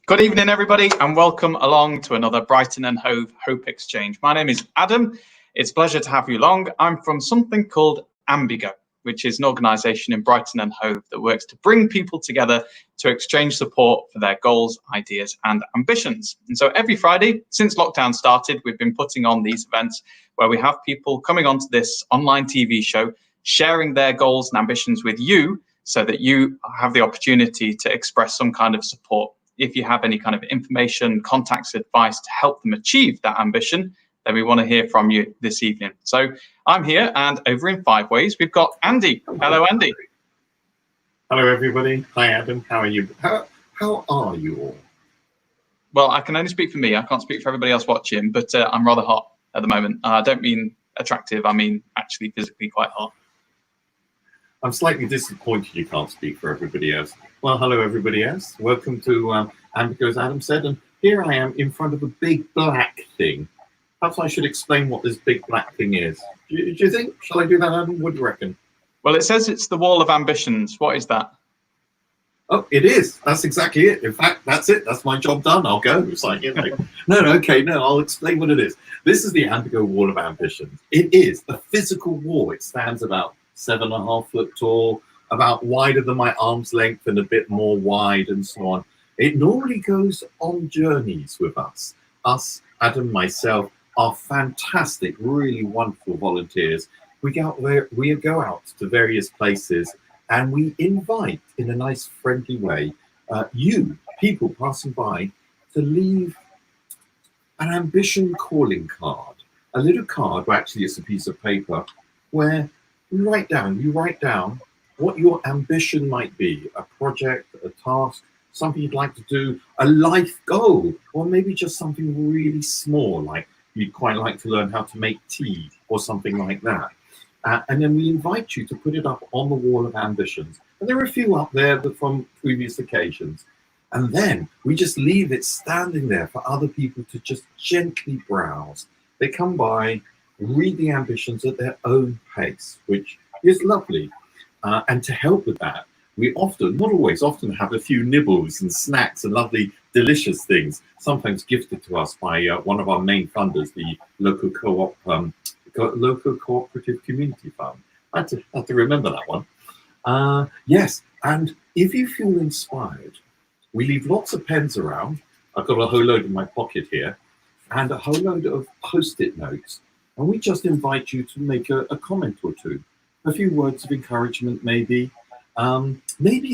Good evening, everybody, and welcome along to another Brighton and Hove Hope Exchange. My name is Adam. It's a pleasure to have you along. I'm from something called Ambigo, which is an organisation in Brighton and Hove that works to bring people together to exchange support for their goals, ideas and ambitions. And so every Friday, since lockdown started, we've been putting on these events where we have people coming onto this online TV show, sharing their goals and ambitions with you so that you have the opportunity to express some kind of support. If you have any kind of information, contacts, advice to help them achieve that ambition, then we want to hear from you this evening. So I'm here, and over in Five Ways, we've got Andy. Hello, Andy. Hello, everybody. Hi, Adam. How are you? How are you all? Well, I can only speak for me. I can't speak for everybody else watching, but I'm rather hot at the moment. I don't mean attractive. I mean actually physically quite hot. I'm slightly disappointed you can't speak for everybody else. Well, hello, everybody else. Welcome to Ambigo, as Adam said. And here I am in front of a big black thing. Perhaps I should explain what this big black thing is. Do you think? Shall I do that, Adam? What do you reckon? Well, it says it's the Wall of Ambitions. What is that? Oh, it is. That's exactly it. In fact, that's it. That's my job done. I'll go. It's like, you know. No, I'll explain what it is. This is the Ambigo Wall of Ambitions. It is a physical wall. It stands about 7.5 foot tall, about wider than my arm's length and a bit more wide and so on. It normally goes on journeys with us. Us, Adam, myself, are fantastic, really wonderful volunteers. We go out to various places and we invite, in a nice friendly way, you, people passing by, to leave an ambition calling card. A little card, well, actually it's a piece of paper, where you write down what your ambition might be, a project, a task, something you'd like to do, a life goal, or maybe just something really small, like you'd quite like to learn how to make tea or something like that. And then we invite you to put it up on the Wall of Ambitions. And there are a few up there from previous occasions. And then we just leave it standing there for other people to just gently browse. They come by, read the ambitions at their own pace, which is lovely. And to help with that, we often, not always, often have a few nibbles and snacks and lovely, delicious things, sometimes gifted to us by one of our main funders, the local local cooperative community fund. I had to remember that one. Yes, and if you feel inspired, we leave lots of pens around. I've got a whole load in my pocket here, and a whole load of Post-it notes. And we just invite you to make a comment or two, a few words of encouragement, maybe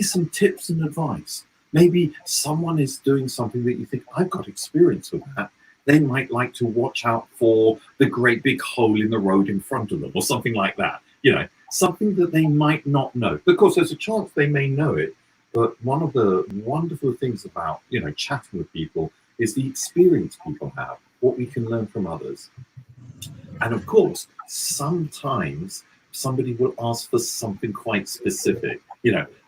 some tips and advice. Maybe someone is doing something that you think, I've got experience with that. They might like to watch out for the great big hole in the road in front of them or something like that. You know, something that they might not know. Of course, there's a chance they may know it. But one of the wonderful things about, chatting with people is the experience people have, what we can learn from others. And of course, sometimes somebody will ask for something quite specific.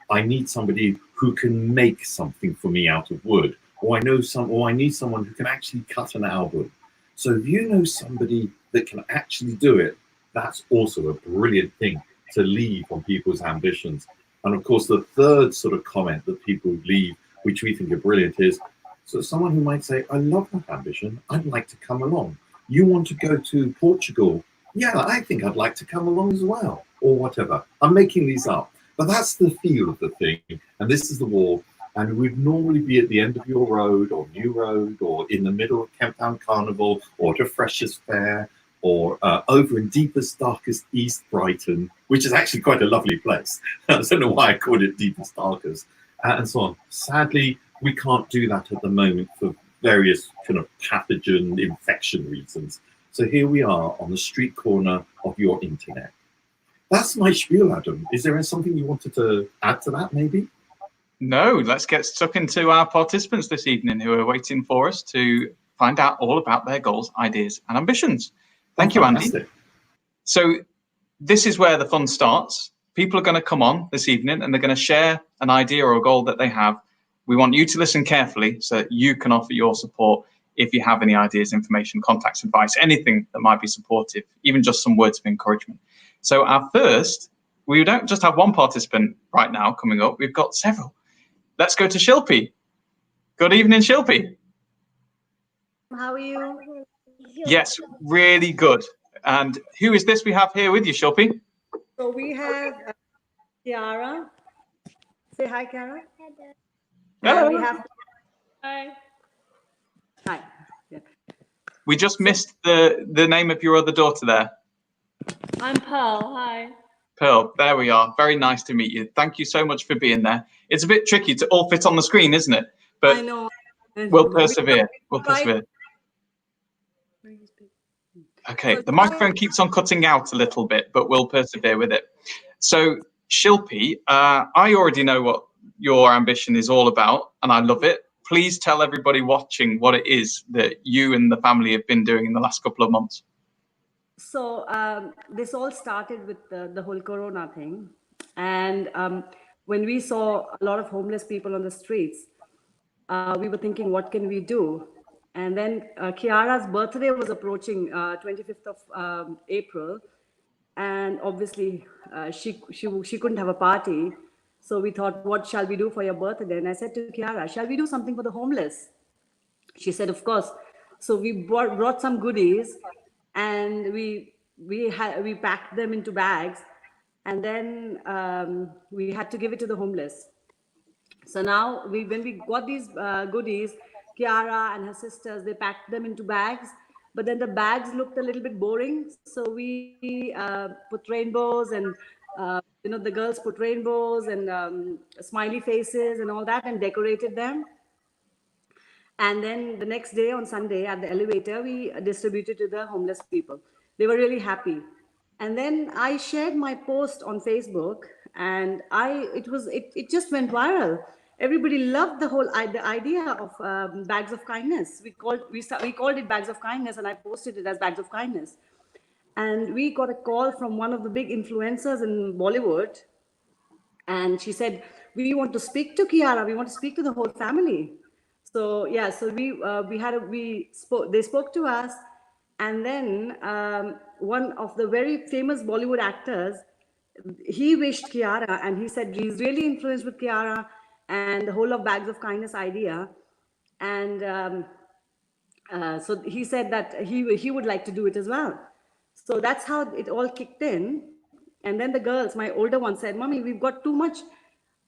I need somebody who can make something for me out of wood, or I need someone who can actually cut an album. So if you know somebody that can actually do it, that's also a brilliant thing to leave on people's ambitions. And of course, the third sort of comment that people leave, which we think are brilliant, is someone who might say, I love that ambition, I'd like to come along. You want to go to Portugal? Yeah, I think I'd like to come along as well, or whatever. I'm making these up, but that's the feel of the thing. And this is the wall, and we'd normally be at the end of your road, or New Road, or in the middle of Kemp Town Carnival, or to Freshers Fair, or over in deepest, darkest East Brighton, which is actually quite a lovely place. I don't know why I called it deepest, darkest, and so on. Sadly, we can't do that at the moment for various kind of pathogen infection reasons. So here we are on the street corner of your internet. That's my spiel, Adam. Is there something you wanted to add to that, maybe? No, let's get stuck into our participants this evening who are waiting for us to find out all about their goals, ideas and ambitions. Thank you, Andy. So this is where the fun starts. People are going to come on this evening and they're going to share an idea or a goal that they have. We want you to listen carefully so that you can offer your support if you have any ideas, information, contacts, advice, anything that might be supportive, even just some words of encouragement. So we don't just have one participant right now coming up, we've got several. Let's go to Shilpi. Good evening, Shilpi. How are you? Yes, really good. And who is this we have here with you, Shilpi? So we have Kiara. Say hi, Kiara. Hello. And we have hi. Hi. Yeah. We just missed the name of your other daughter there. I'm Pearl. Hi. Pearl, there we are. Very nice to meet you. Thank you so much for being there. It's a bit tricky to all fit on the screen, isn't it? But I know. we'll persevere. We'll persevere. Okay, So the microphone keeps on cutting out a little bit, but we'll persevere with it. So, Shilpi, I already know what your ambition is all about, and I love it. Please tell everybody watching what it is that you and the family have been doing in the last couple of months. So this all started with the whole Corona thing. And when we saw a lot of homeless people on the streets, we were thinking, what can we do? And then Kiara's birthday was approaching 25th of April. And obviously, she couldn't have a party. So we thought, what shall we do for your birthday? And I said to Kiara, shall we do something for the homeless? She said, of course. So we brought some goodies, and we packed them into bags, and then we had to give it to the homeless. So now when we got these goodies, Kiara and her sisters, they packed them into bags, but then the bags looked a little bit boring. So we put rainbows, and the girls put rainbows and smiley faces and all that, and decorated them. And then the next day on Sunday at the elevator, we distributed to the homeless people. They were really happy. And then I shared my post on Facebook, and it just went viral. Everybody loved the idea of bags of kindness. We called it bags of kindness, and I posted it as bags of kindness. And we got a call from one of the big influencers in Bollywood, and she said, we want to speak to Kiara. We want to speak to the whole family. So yeah, so they spoke to us, and then one of the very famous Bollywood actors, he wished Kiara, and he said he's really influenced with Kiara and the whole of Bags of Kindness idea. And so he said that he would like to do it as well. So that's how it all kicked in. And then the girls, my older one, said, Mommy, we've got too much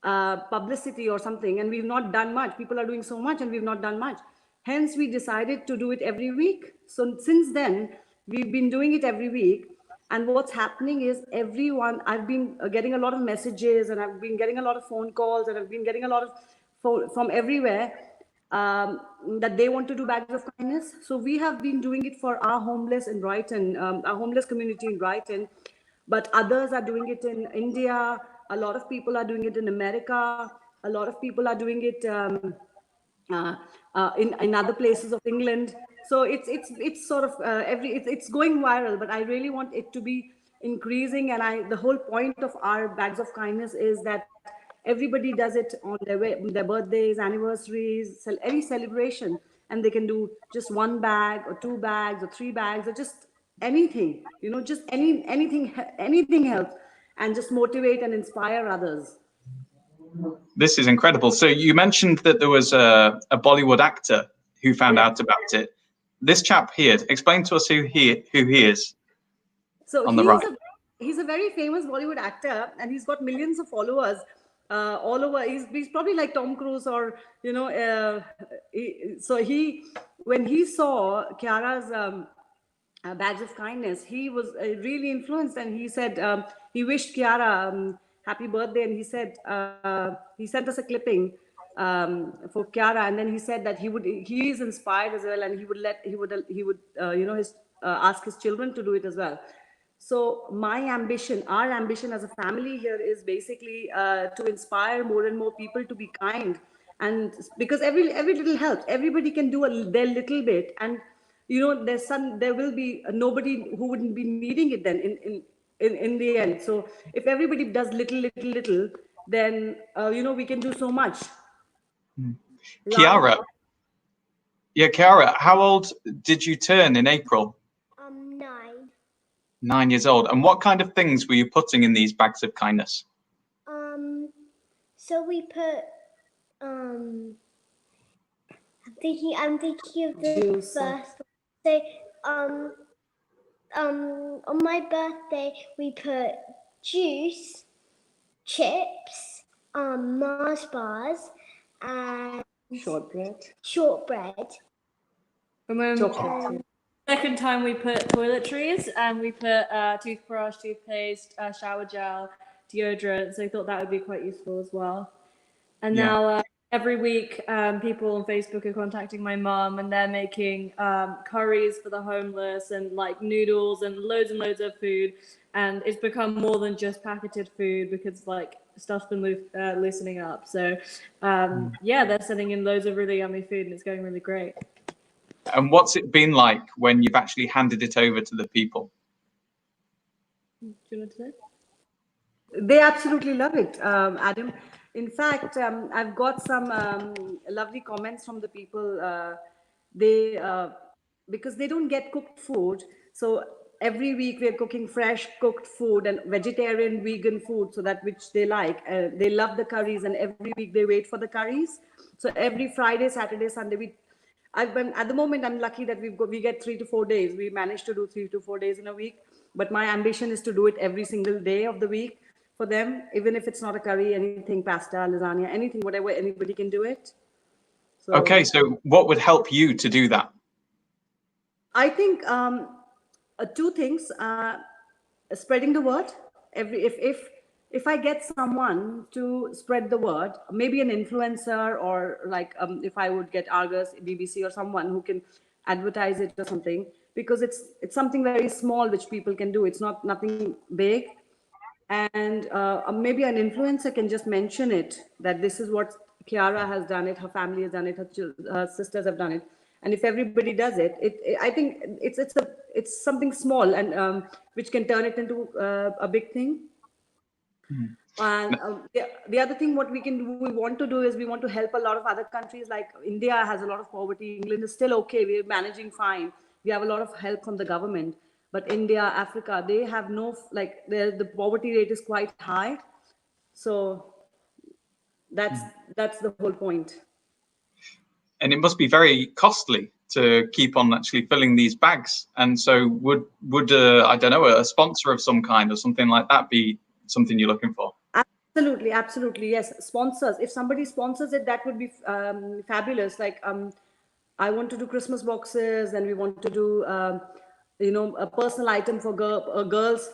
publicity or something, and we've not done much. People are doing so much, and we've not done much. Hence, we decided to do it every week. So since then, we've been doing it every week. And what's happening is I've been getting a lot of messages, and I've been getting a lot of phone calls, and I've been getting a lot of from everywhere that they want to do Bags of Kindness. So we have been doing it for our homeless in Brighton, our homeless community in Brighton, but others are doing it in India. A lot of people are doing it in America. A lot of people are doing it in other places of England. So it's sort of it's going viral, but I really want it to be increasing. And the whole point of our Bags of Kindness is that everybody does it on their birthdays, anniversaries, any celebration, and they can do just one bag or two bags or three bags or just anything, just anything helps, and just motivate and inspire others. This is incredible. So you mentioned that there was a Bollywood actor who found out about it. This chap here, explain to us who he is. So on the right. He's a very famous Bollywood actor, and he's got millions of followers all over. He's probably like Tom Cruise, or when he saw Kiara's Bags of Kindness, he was really influenced, and he said he wished Kiara happy birthday, and he said he sent us a clipping for Kiara, and then he said that he is inspired as well, and he would ask his children to do it as well. So our ambition as a family here is basically to inspire more and more people to be kind, and because every little helps. Everybody can do their little bit, and there will be nobody who wouldn't be needing it then in the end. So if everybody does little, then we can do so much. Kiara. Yeah, Kiara, how old did you turn in April? 9. 9 years old. And what kind of things were you putting in these Bags of Kindness? So we put I'm thinking of the Juice. first one. So, on my birthday, we put juice, chips, Mars bars, and shortbread. And then Chocolate. second time we put toiletries and we put toothbrush, toothpaste, shower gel, deodorant. So I thought that would be quite useful as well. And Yeah. now every week, people on Facebook are contacting my mum, and they're making curries for the homeless and like noodles and loads of food. And it's become more than just packeted food because like stuff's been loosening up. So yeah, they're sending in loads of really yummy food, and it's going really great. And what's it been like when you've actually handed it over to the people? Do you want to say? They absolutely love it, Adam. In fact, I've got some lovely comments from the people. Because they don't get cooked food, so every week we're cooking fresh cooked food and vegetarian, vegan food, so that which they like. They love the curries, and every week they wait for the curries. So every Friday, Saturday, Sunday, at the moment, I'm lucky that we get 3 to 4 days. We manage to do 3 to 4 days in a week, but my ambition is to do it every single day of the week for them, even if it's not a curry, anything, pasta, lasagna, anything, whatever, anybody can do it. So, Okay, so what would help you to do that? I think two things: spreading the word. If I get someone to spread the word, maybe an influencer, or like if I would get Argus, BBC, or someone who can advertise it or something, because it's something very small which people can do. It's not nothing big, and maybe an influencer can just mention it, that this is what Kiara has done it, her family has done it, her sisters have done it, and if everybody does it, I think it's something small, and which can turn it into a big thing. And the other thing what we want to do is we want to help a lot of other countries. Like India has a lot of poverty. England is still okay. We're managing fine. We have a lot of help from the government. But India, Africa, they have no, like the poverty rate is quite high. So that's the whole point. And it must be very costly to keep on actually filling these bags. And so would I don't know, a sponsor of some kind or something like that be something you're looking for? Absolutely, yes. Sponsors. If somebody sponsors it, that would be fabulous. Like I want to do Christmas boxes, and we want to do a personal item for girls.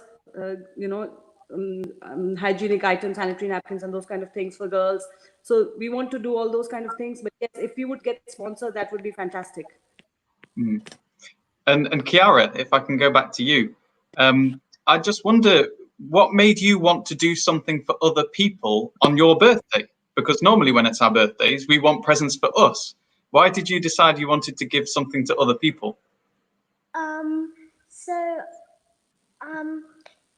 Hygienic items, sanitary napkins, and those kind of things for girls. So we want to do all those kind of things. But yes, if we would get sponsored, that would be fantastic. And Kiara, if I can go back to you, I just wonder, what made you want to do something for other people on your birthday? Because normally when it's our birthdays, we want presents for us. Why did you decide you wanted to give something to other people?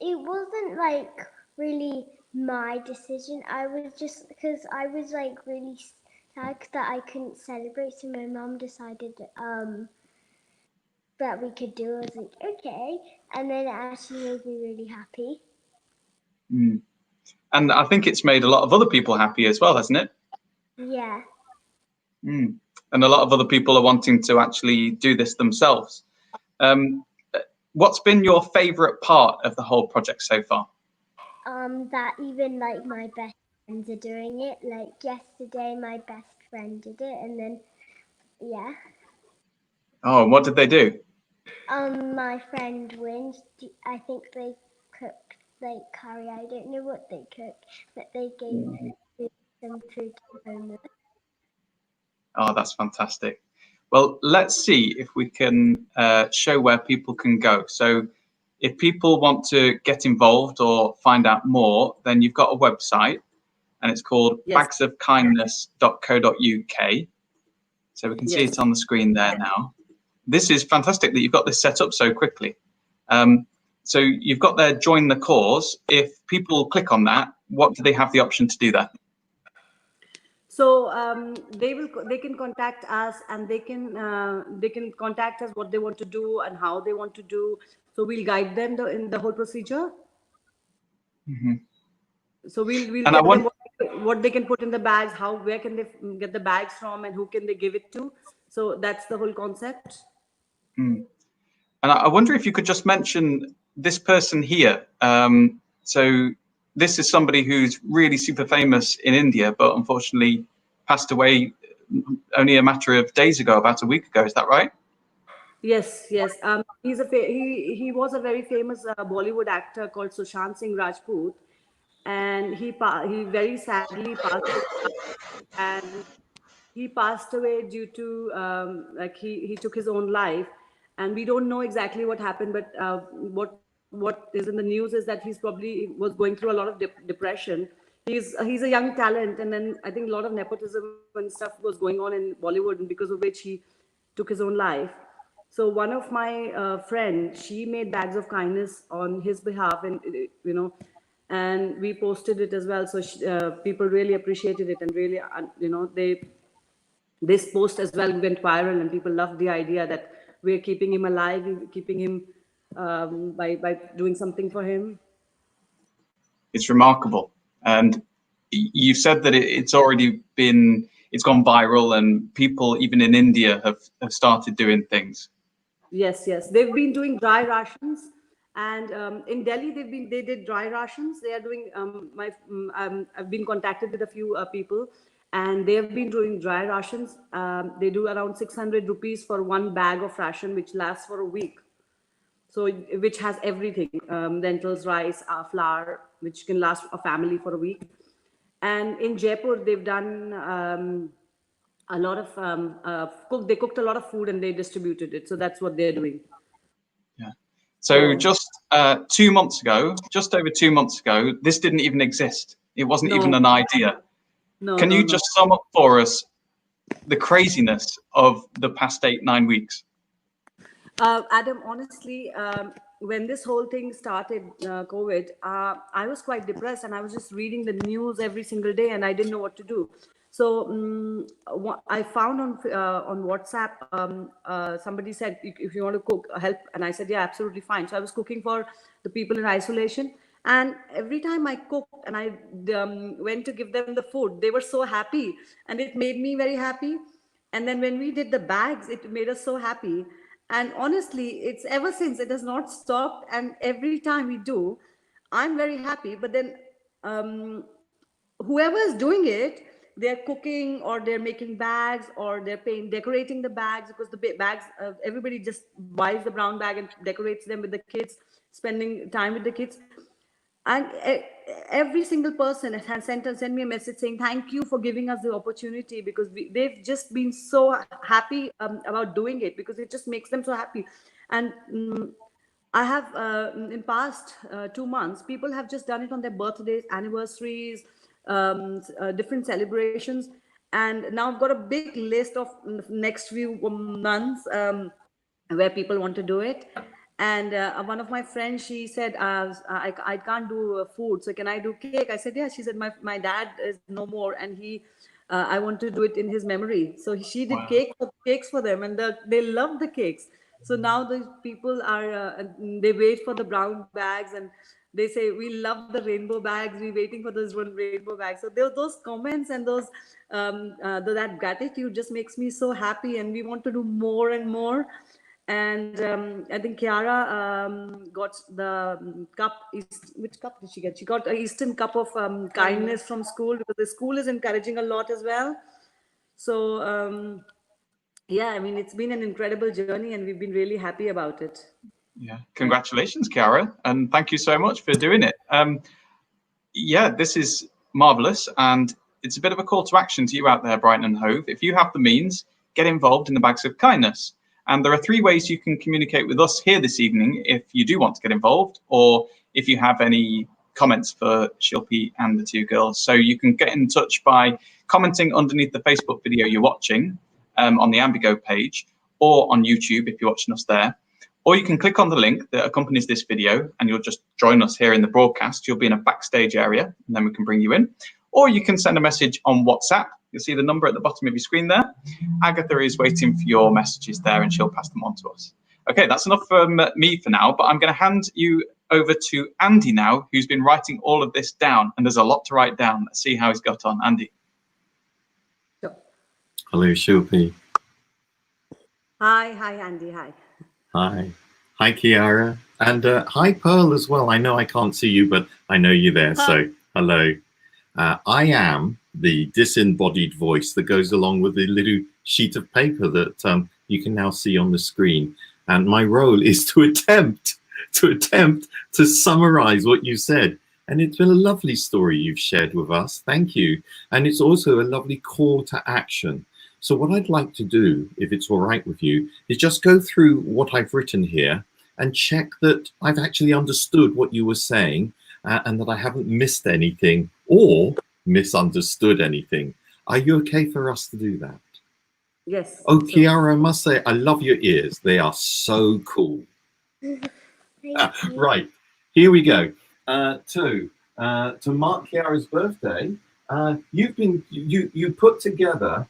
It wasn't like really my decision. I was just, because I was like really sad that I couldn't celebrate, so my mom decided that we could do it. I was like, okay, and then it actually made me really happy. And I think it's made a lot of other people happy as well, hasn't it? Yeah. And a lot of other people are wanting to actually do this themselves. What's been your favorite part of the whole project so far? That even like my best friends are doing it. Like yesterday, my best friend did it, and then yeah. Oh, what did they do? My friend wins. I think they cooked like curry. I don't know what they cooked, but they gave some food to the homeless. Oh, that's fantastic. Well, let's see if we can show where people can go. So if people want to get involved or find out more, then you've got a website, and it's called bagsofkindness.co.uk. So we can see it on the screen there now. This is fantastic that you've got this set up so quickly. So you've got there, join the cause. If people click on that, what do they have the option to do there? So they can contact us, and they can contact us what they want to do and how they want to do. So we'll guide them in the whole procedure. So we'll tell them what they can put in the bags, where can they get the bags from, and who can they give it to. So that's the whole concept. And I wonder if you could just mention this person here. So this is somebody who's really super famous in India, but unfortunately passed away only a matter of days ago, about a week ago. Is that right? Yes, yes. He was a very famous Bollywood actor called Sushant Singh Rajput, and he very sadly passed away, and he passed away due to like he took his own life, and we don't know exactly what happened, but what is in the news is that he's probably was going through a lot of depression. He's a young talent, and then I think a lot of nepotism and stuff was going on in Bollywood, and because of which he took his own life. So one of my friends, she made bags of kindness on his behalf, and and we posted it as well. So people really appreciated it, and really, this post as well went viral, and people loved the idea that we're keeping him alive, keeping him by doing something for him. It's remarkable, and you said that it's gone viral, and people even in India have started doing things. Yes, they've been doing dry rations, and in Delhi they did dry rations. They are doing I've been contacted with a few people, and they have been doing dry rations. They do around 600 rupees for one bag of ration, which lasts for a week. So which has everything, lentils, rice, flour, which can last a family for a week. And in Jaipur, they've done a lot of they cooked a lot of food and they distributed it. So that's what they're doing. Yeah. So just 2 months ago, just over 2 months ago, this didn't even exist. It wasn't even an idea. Can you just sum up for us the craziness of the past 8-9 weeks? Adam, honestly, when this whole thing started, COVID, I was quite depressed, and I was just reading the news every single day, and I didn't know what to do. So I found on WhatsApp, somebody said, if you want to cook, help. And I said, yeah, absolutely fine. So I was cooking for the people in isolation. And every time I cooked and I went to give them the food, they were so happy, and it made me very happy. And then when we did the bags, it made us so happy. And honestly, it's ever since, it has not stopped. And every time we do, I'm very happy. But then whoever is doing it, they're cooking, or they're making bags, or they're decorating the bags, because the bags, everybody just buys the brown bag and decorates them with the kids, spending time with the kids. And every single person has sent me a message saying, thank you for giving us the opportunity, because they've just been so happy about doing it, because it just makes them so happy. And I have, in past 2 months, people have just done it on their birthdays, anniversaries, different celebrations. And now I've got a big list of next few months where people want to do it. And one of my friends, she said, I can't do food, so can I do cake? I said, yeah. She said, my dad is no more, and I want to do it in his memory. So she did cakes for them, and they love the cakes. So now the people are, they wait for the brown bags, and they say, we love the rainbow bags, we're waiting for those one rainbow bags. So those comments and those that gratitude just makes me so happy, and we want to do more and more. And I think Kiara got the cup. Which cup did she get? She got an Eastern Cup of kindness from school, because the school is encouraging a lot as well. So yeah, I mean, it's been an incredible journey, and we've been really happy about it. Yeah, congratulations, Kiara, and thank you so much for doing it. Yeah, this is marvelous, and it's a bit of a call to action to you out there, Brighton and Hove. If you have the means, get involved in the Bags of Kindness. And there are 3 ways you can communicate with us here this evening if you do want to get involved, or if you have any comments for Shilpi and the 2 girls. So you can get in touch by commenting underneath the Facebook video you're watching on the Ambigo page, or on YouTube if you're watching us there. Or you can click on the link that accompanies this video, and you'll just join us here in the broadcast. You'll be in a backstage area, and then we can bring you in. Or you can send a message on WhatsApp. You'll see the number at the bottom of your screen there. Agatha is waiting for your messages there, and she'll pass them on to us. Okay, that's enough from me for now, but I'm going to hand you over to Andy now, who's been writing all of this down, and there's a lot to write down. Let's see how he's got on. Andy. Hello, Shilpi. Hi, Andy. Hi. Hi. Hi, Kiara. And hi, Pearl, as well. I know I can't see you, but I know you're there. Hi. So, hello. I am the disembodied voice that goes along with the little sheet of paper that you can now see on the screen. And my role is to attempt to summarize what you said. And it's been a lovely story you've shared with us. Thank you. And it's also a lovely call to action. So what I'd like to do, if it's all right with you, is just go through what I've written here and check that I've actually understood what you were saying and that I haven't missed anything or misunderstood anything. Are you okay for us to do that? Yes. Oh, Kiara, I must say, I love your ears. They are so cool. Right, here we go. To mark Kiara's birthday, you put together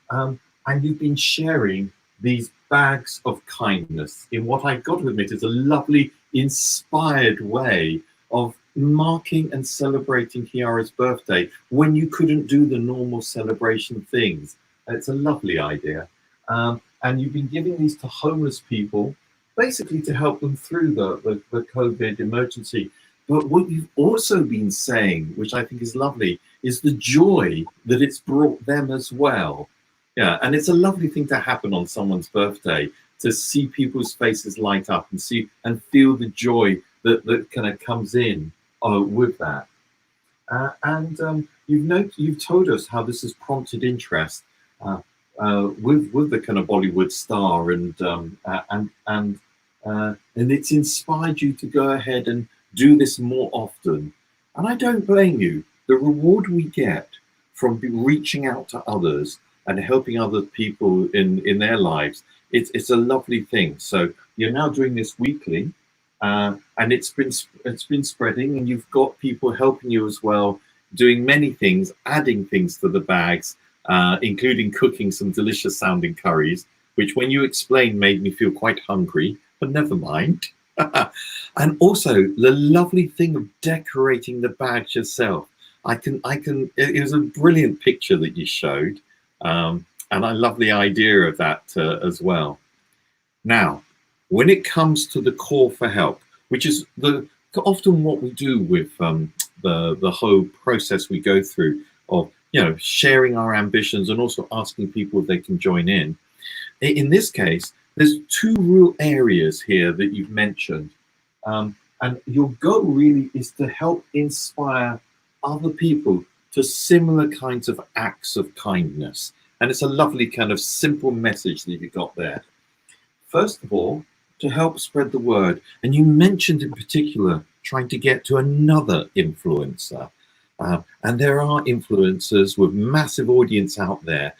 and you've been sharing these bags of kindness in what I've got to admit is a lovely, inspired way of marking and celebrating Kiara's birthday when you couldn't do the normal celebration things. It's a lovely idea. And you've been giving these to homeless people, basically to help them through the COVID emergency. But what you've also been saying, which I think is lovely, is the joy that it's brought them as well. Yeah, and it's a lovely thing to happen on someone's birthday, to see people's faces light up and see and feel the joy that kind of comes in with that. You've told us how this has prompted interest with the kind of Bollywood star, and it's inspired you to go ahead and do this more often. And I don't blame you. The reward we get from reaching out to others and helping other people in their lives, it's a lovely thing. So you're now doing this weekly, and it's been spreading, and you've got people helping you as well, doing many things, adding things to the bags, including cooking some delicious sounding curries, which when you explained made me feel quite hungry, but never mind. And also the lovely thing of decorating the bags yourself. It was a brilliant picture that you showed. And I love the idea of that as well. Now, when it comes to the call for help, which is often what we do with the whole process we go through of sharing our ambitions and also asking people if they can join in. In this case, there's two real areas here that you've mentioned. And your goal really is to help inspire other people to similar kinds of acts of kindness. And it's a lovely kind of simple message that you got there. First of all, to help spread the word. And you mentioned in particular trying to get to another influencer. And there are influencers with massive audience out there.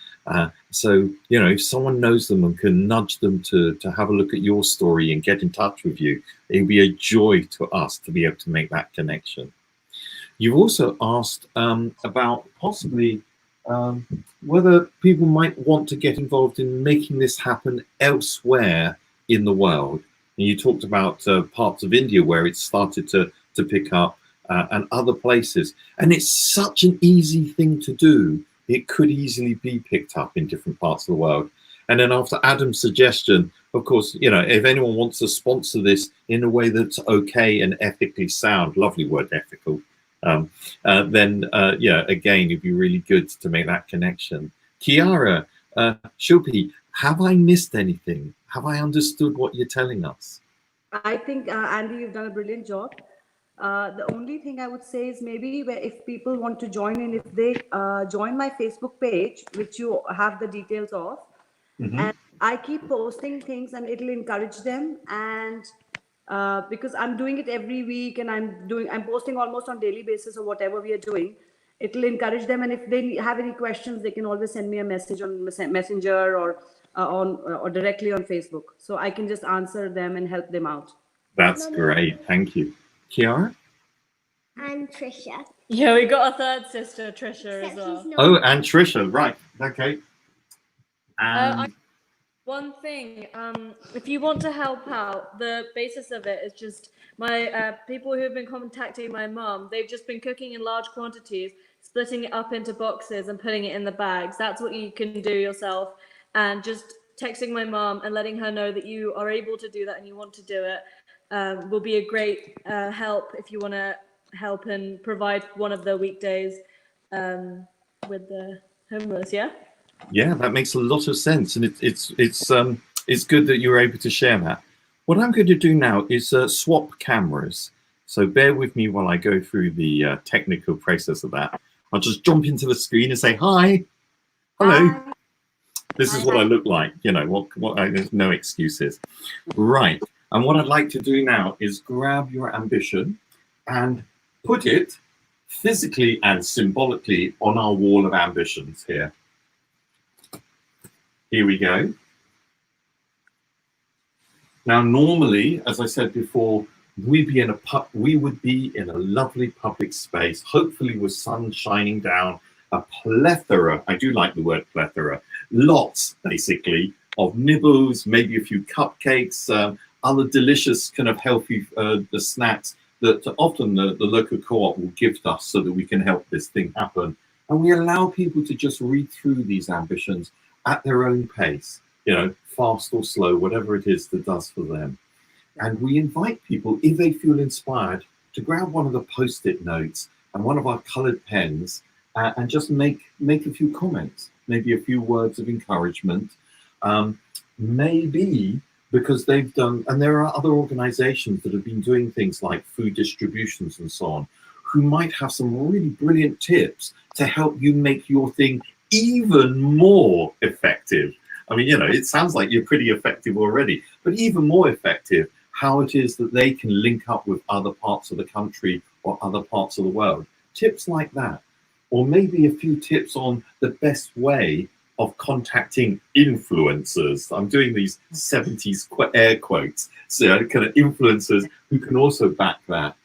So, if someone knows them and can nudge them to have a look at your story and get in touch with you, it would be a joy to us to be able to make that connection. You've also asked about possibly whether people might want to get involved in making this happen elsewhere in the world. And you talked about parts of India where it's started to pick up and other places. And it's such an easy thing to do. It could easily be picked up in different parts of the world. And then after Adam's suggestion, of course, if anyone wants to sponsor this in a way that's okay and ethically sound, lovely word, ethical, then again, it'd be really good to make that connection. Kiara, Shilpi, have I missed anything? Have I understood what you're telling us? I think, Andy, you've done a brilliant job. The only thing I would say is maybe if people want to join in, if they join my Facebook page, which you have the details of, and I keep posting things and it'll encourage them. And because I'm doing it every week and I'm posting almost on daily basis or whatever we are doing, it'll encourage them. And if they have any questions, they can always send me a message on Messenger or directly on Facebook. So I can just answer them and help them out. That's great. Thank you. Kiara? And Trisha. Yeah, we got a third sister, Trisha, as well. Oh, and Trisha, right. Okay. One thing, if you want to help out, the basis of it is just my people who have been contacting my mum. They've just been cooking in large quantities, splitting it up into boxes and putting it in the bags. That's what you can do yourself, and just texting my mum and letting her know that you are able to do that and you want to do it will be a great help if you want to help and provide one of the weekdays with the homeless. Yeah. Yeah, that makes a lot of sense, and it's good that you're able to share that. What I'm going to do now is swap cameras. So bear with me while I go through the technical process of that. I'll just jump into the screen and say hi, hello. Hi. This is what I look like. You know there's no excuses, right? And what I'd like to do now is grab your ambition and put it physically and symbolically on our wall of ambitions here. Here we go. Now, normally, as I said before, we would be in a lovely public space, hopefully with sun shining down, a plethora, I do like the word plethora, lots, basically, of nibbles, maybe a few cupcakes, other delicious kind of healthy the snacks that often the local co-op will gift us so that we can help this thing happen. And we allow people to just read through these ambitions at their own pace, you know, fast or slow, whatever it is that does for them. And we invite people, if they feel inspired, to grab one of the post-it notes and one of our colored pens and just make a few comments, maybe a few words of encouragement. Maybe because they've done, and there are other organizations that have been doing things like food distributions and so on, who might have some really brilliant tips to help you make your thing even more effective. I mean, you know, it sounds like you're pretty effective already, but even more effective, how it is that they can link up with other parts of the country or other parts of the world. Tips like that. Or maybe a few tips on the best way of contacting influencers. I'm doing these 70s air quotes, so kind of influencers who can also back that.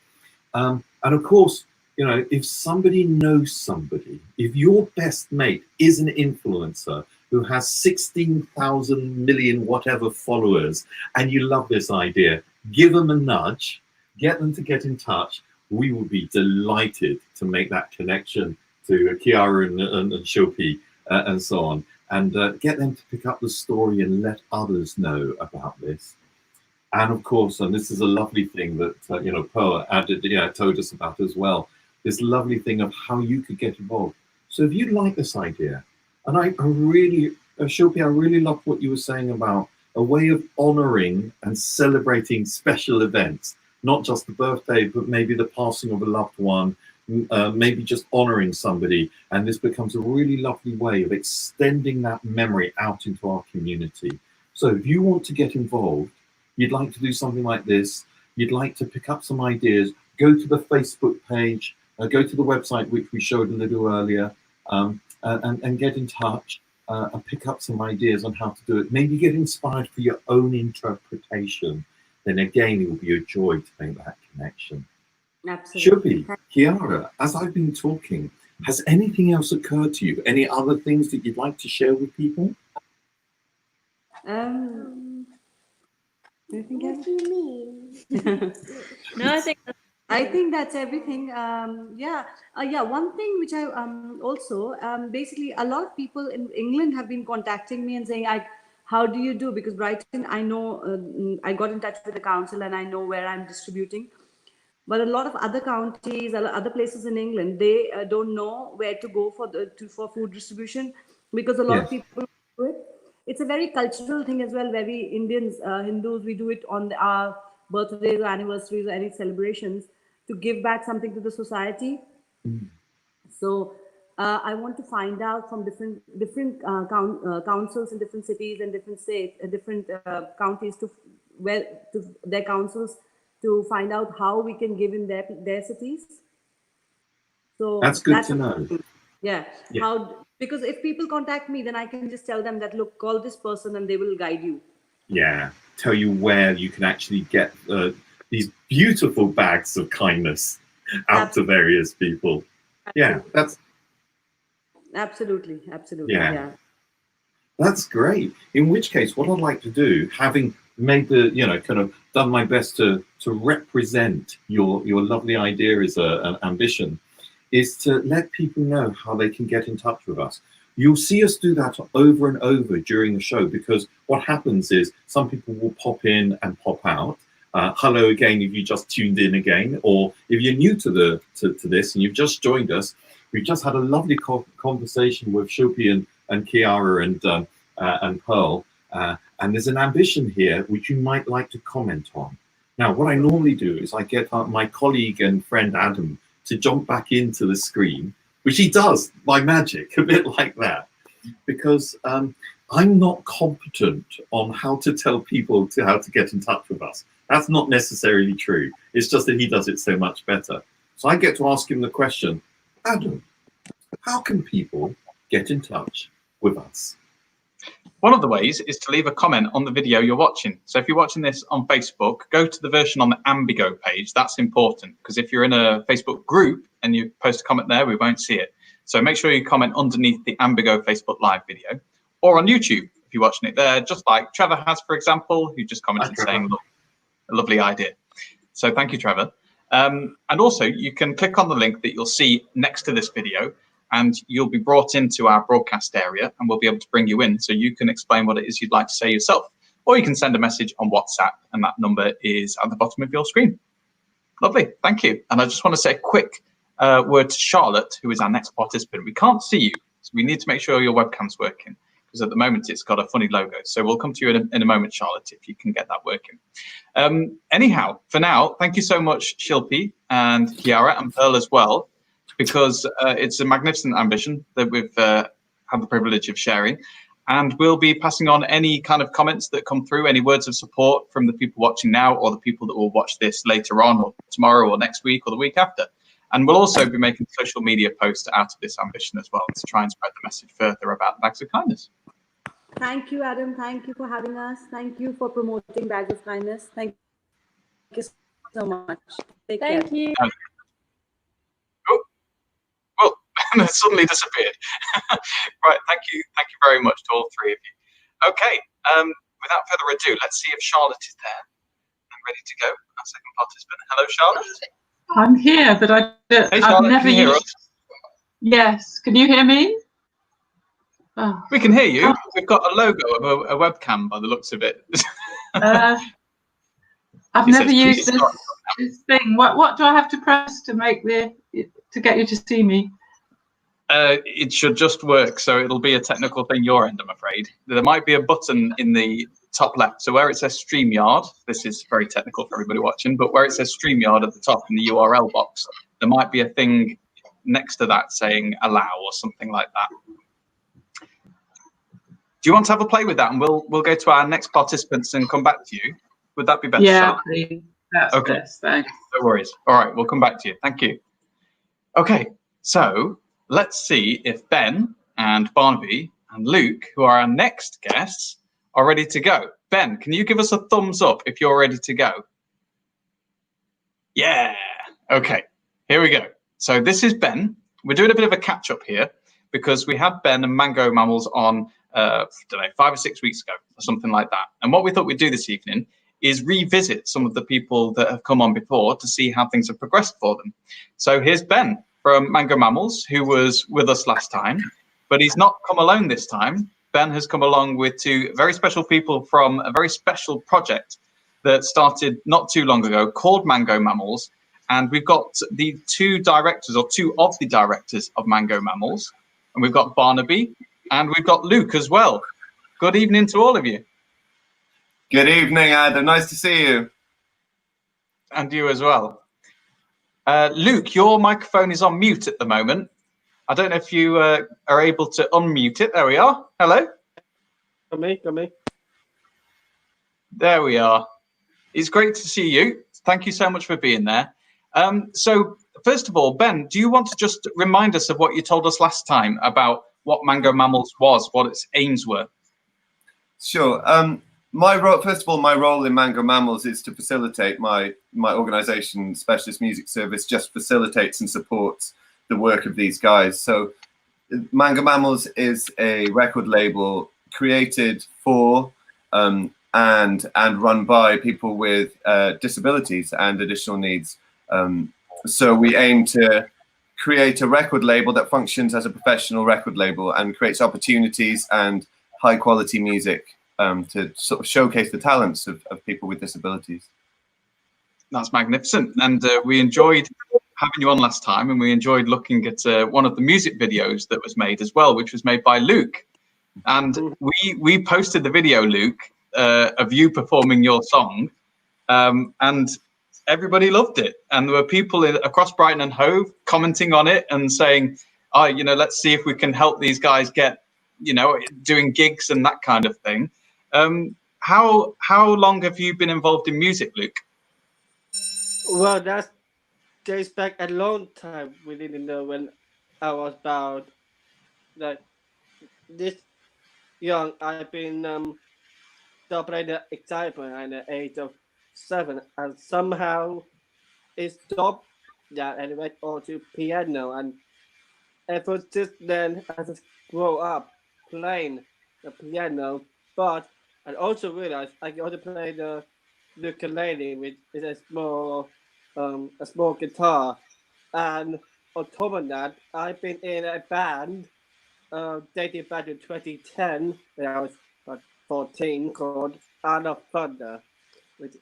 And of course, you know, if somebody knows somebody, if your best mate is an influencer who has 16,000 million whatever followers, and you love this idea, give them a nudge, get them to get in touch. We will be delighted to make that connection to Kiara and Shilpi and so on, and get them to pick up the story and let others know about this. And of course, and this is a lovely thing that, you know, Pearl told us about as well, this lovely thing of how you could get involved. So if you like this idea, and I really, Shilpi, I really love what you were saying about a way of honoring and celebrating special events, not just the birthday, but maybe the passing of a loved one, maybe just honoring somebody. And this becomes a really lovely way of extending that memory out into our community. So if you want to get involved, you'd like to do something like this, you'd like to pick up some ideas, go to the Facebook page, go to the website, which we showed a little earlier, and get in touch and pick up some ideas on how to do it. Maybe get inspired for your own interpretation. Then again, it will be a joy to make that connection. Absolutely. Shilpi, Kiara, as I've been talking, has anything else occurred to you? Any other things that you'd like to share with people? Anything What else? do you mean? No, I think that's everything. Yeah. One thing which I also basically a lot of people in England have been contacting me and saying, how do you do? Because Brighton, I know I got in touch with the council and I know where I'm distributing. But a lot of other counties, other places in England, they don't know where to go for food distribution because a lot of people do it. It's a very cultural thing as well, where we Indians, Hindus, we do it on our birthdays or anniversaries or any celebrations to give back something to the society. So I want to find out from different councils in different cities and different states, different counties to their councils to find out how we can give in their cities. So that's good to know. Yeah. Because if people contact me, then I can just tell them that, look, call this person and they will guide you. Yeah, tell you where you can actually get these beautiful bags of kindness out to various people. Yeah, that's absolutely. Yeah. That's great. In which case, what I'd like to do, having made the, kind of done my best to represent your lovely idea as an ambition, is to let people know how they can get in touch with us. You'll see us do that over and over during the show, because what happens is some people will pop in and pop out. Hello again if you just tuned in again, or if you're new to this and you've just joined us. We've just had a lovely conversation with Shilpi and Kiara and Pearl, and there's an ambition here which you might like to comment on. Now, what I normally do is I get my colleague and friend Adam to jump back into the screen, which he does by magic, a bit like that, because I'm not competent on how to tell people how to get in touch with us. That's not necessarily true. It's just that he does it so much better. So I get to ask him the question, Adam, how can people get in touch with us? One of the ways is to leave a comment on the video you're watching. So if you're watching this on Facebook, go to the version on the Ambigo page. That's important, because if you're in a Facebook group and you post a comment there, we won't see it. So make sure you comment underneath the Ambigo Facebook Live video, or on YouTube if you're watching it there, just like Trevor has, for example, who just commented saying, look, a lovely idea. So thank you, Trevor. And also you can click on the link that you'll see next to this video, and you'll be brought into our broadcast area, and we'll be able to bring you in so you can explain what it is you'd like to say yourself. Or you can send a message on WhatsApp, and that number is at the bottom of your screen. Lovely, thank you. And I just want to say a quick word to Charlotte, who is our next participant. We can't see you, so we need to make sure your webcam's working, because at the moment it's got a funny logo. So we'll come to you in a moment, Charlotte, if you can get that working. Anyhow, for now, thank you so much, Shilpi and Kiara and Pearl as well, because it's a magnificent ambition that we've had the privilege of sharing. And we'll be passing on any kind of comments that come through, any words of support from the people watching now, or the people that will watch this later on, or tomorrow, or next week, or the week after. And we'll also be making social media posts out of this ambition as well, to try and spread the message further about Bags of Kindness. Thank you, Adam. Thank you for having us. Thank you for promoting Bags of Kindness. Thank you so much. Take care. Thank you. Well, it suddenly disappeared. Right, thank you very much to all three of you. Okay, without further ado, let's see if Charlotte is there and ready to go, our second participant. Hello, Charlotte. I'm here, but Hey, Charlotte, I've never can you hear used. us? Yes, can you hear me? Oh. We can hear you. We've got a logo of a webcam by the looks of it. I've It never says, used "Please start." this thing. What do I have to press to make to get you to see me? It should just work, so it'll be a technical thing your end, I'm afraid. There might be a button in the top left. So where it says StreamYard, this is very technical for everybody watching, but where it says StreamYard at the top in the URL box, there might be a thing next to that saying allow or something like that. Do you want to have a play with that, and we'll go to our next participants and come back to you? Would that be better? Yeah, please. That's okay. best. Thanks. No worries. All right, we'll come back to you. Thank you. Okay, so let's see if Ben and Barnaby and Luke, who are our next guests, are ready to go. Ben, can you give us a thumbs up if you're ready to go? Yeah. Okay, here we go. So this is Ben. We're doing a bit of a catch up here because we had Ben and Mango Mammals on, I don't know, 5 or 6 weeks ago or something like that. And what we thought we'd do this evening is revisit some of the people that have come on before to see how things have progressed for them. So here's Ben from Mango Mammals, who was with us last time, but he's not come alone this time. Ben has come along with two very special people from a very special project that started not too long ago called Mango Mammals. And we've got the two directors, or two of the directors of Mango Mammals. And we've got Barnaby and we've got Luke as well. Good evening to all of you. Good evening, Adam. Nice to see you. And you as well. Luke, your microphone is on mute at the moment. I don't know if you are able to unmute it. There we are. Hello. Got me. There we are. It's great to see you. Thank you so much for being there. So first of all, Ben, do you want to just remind us of what you told us last time about what Mango Mammals was, what its aims were? Sure. My role, first of all, my role in Mango Mammals is to facilitate my organisation, Specialist Music Service, just facilitates and supports the work of these guys. So Mango Mammals is a record label created for and run by people with disabilities and additional needs. So we aim to create a record label that functions as a professional record label and creates opportunities and high quality music to sort of showcase the talents of people with disabilities. That's magnificent. And we enjoyed having you on last time, and we enjoyed looking at one of the music videos that was made as well, which was made by Luke. And we posted the video, Luke, of you performing your song, and everybody loved it. And there were people across Brighton and Hove commenting on it and saying, oh, you know, let's see if we can help these guys get, you know, doing gigs and that kind of thing. How long have you been involved in music, Luke? Well, that dates back a long time. We didn't know when I was about like this young. I've been playing the excitement at the age of 7, and somehow it stopped that and went on to piano. And ever since then, I just grow up playing the piano. But I also realized I can also play the ukulele, which is a small guitar. And on top of that, I've been in a band dating back to 2010 when I was about 14 called Art of Thunder, which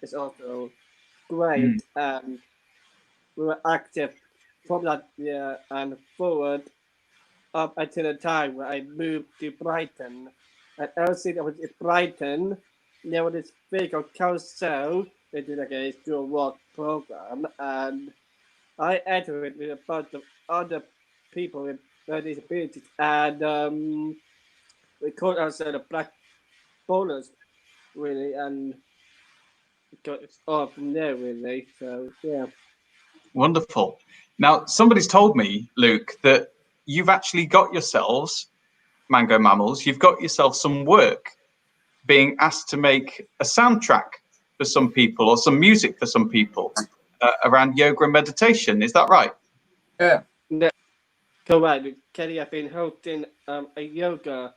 is also great. And we were active from that year and forward up until the time where I moved to Brighton. And ever since I was in Brighton, there was this thing called Carousel, which is like a school work program, and I entered it with a bunch of other people with disabilities, and we called ourselves the Black Bowlers, really, and it got off from there, really. So, yeah. Wonderful. Now, somebody's told me, Luke, that you've actually got yourselves, Mango Mammals, you've got yourself some work being asked to make a soundtrack for some people or some music for some people around yoga and meditation. Is that right? Yeah. Correct. Kelly, I've been hosting a yoga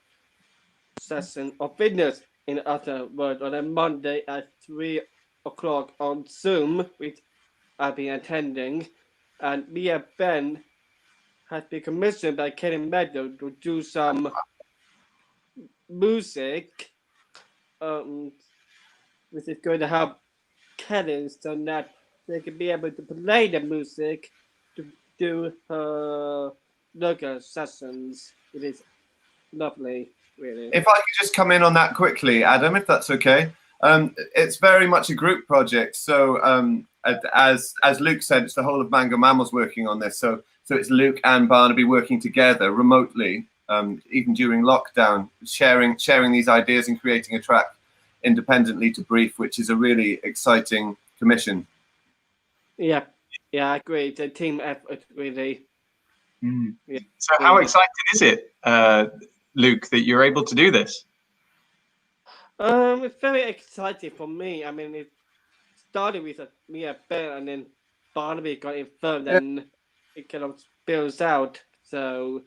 session or fitness, in other words, on a Monday at 3 o'clock on Zoom, which I've been attending. And me and Ben has been commissioned by Kelly Meadow to do some music, which is going to help Kelly so that they can be able to play the music to do her yoga sessions. It is lovely, really. If I could just come in on that quickly, Adam, if that's okay. It's very much a group project. So as Luke said, it's the whole of Mango Mammals working on this. So it's Luke and Barnaby working together remotely, even during lockdown, sharing these ideas and creating a track independently to Brief, which is a really exciting commission. Yeah, I agree. It's a team effort, really. Yeah. So how exciting is it, Luke, that you're able to do this? It's very exciting for me. I mean, it started with me and Ben, and then Barnaby got infirmed, and it kind of spills out. So,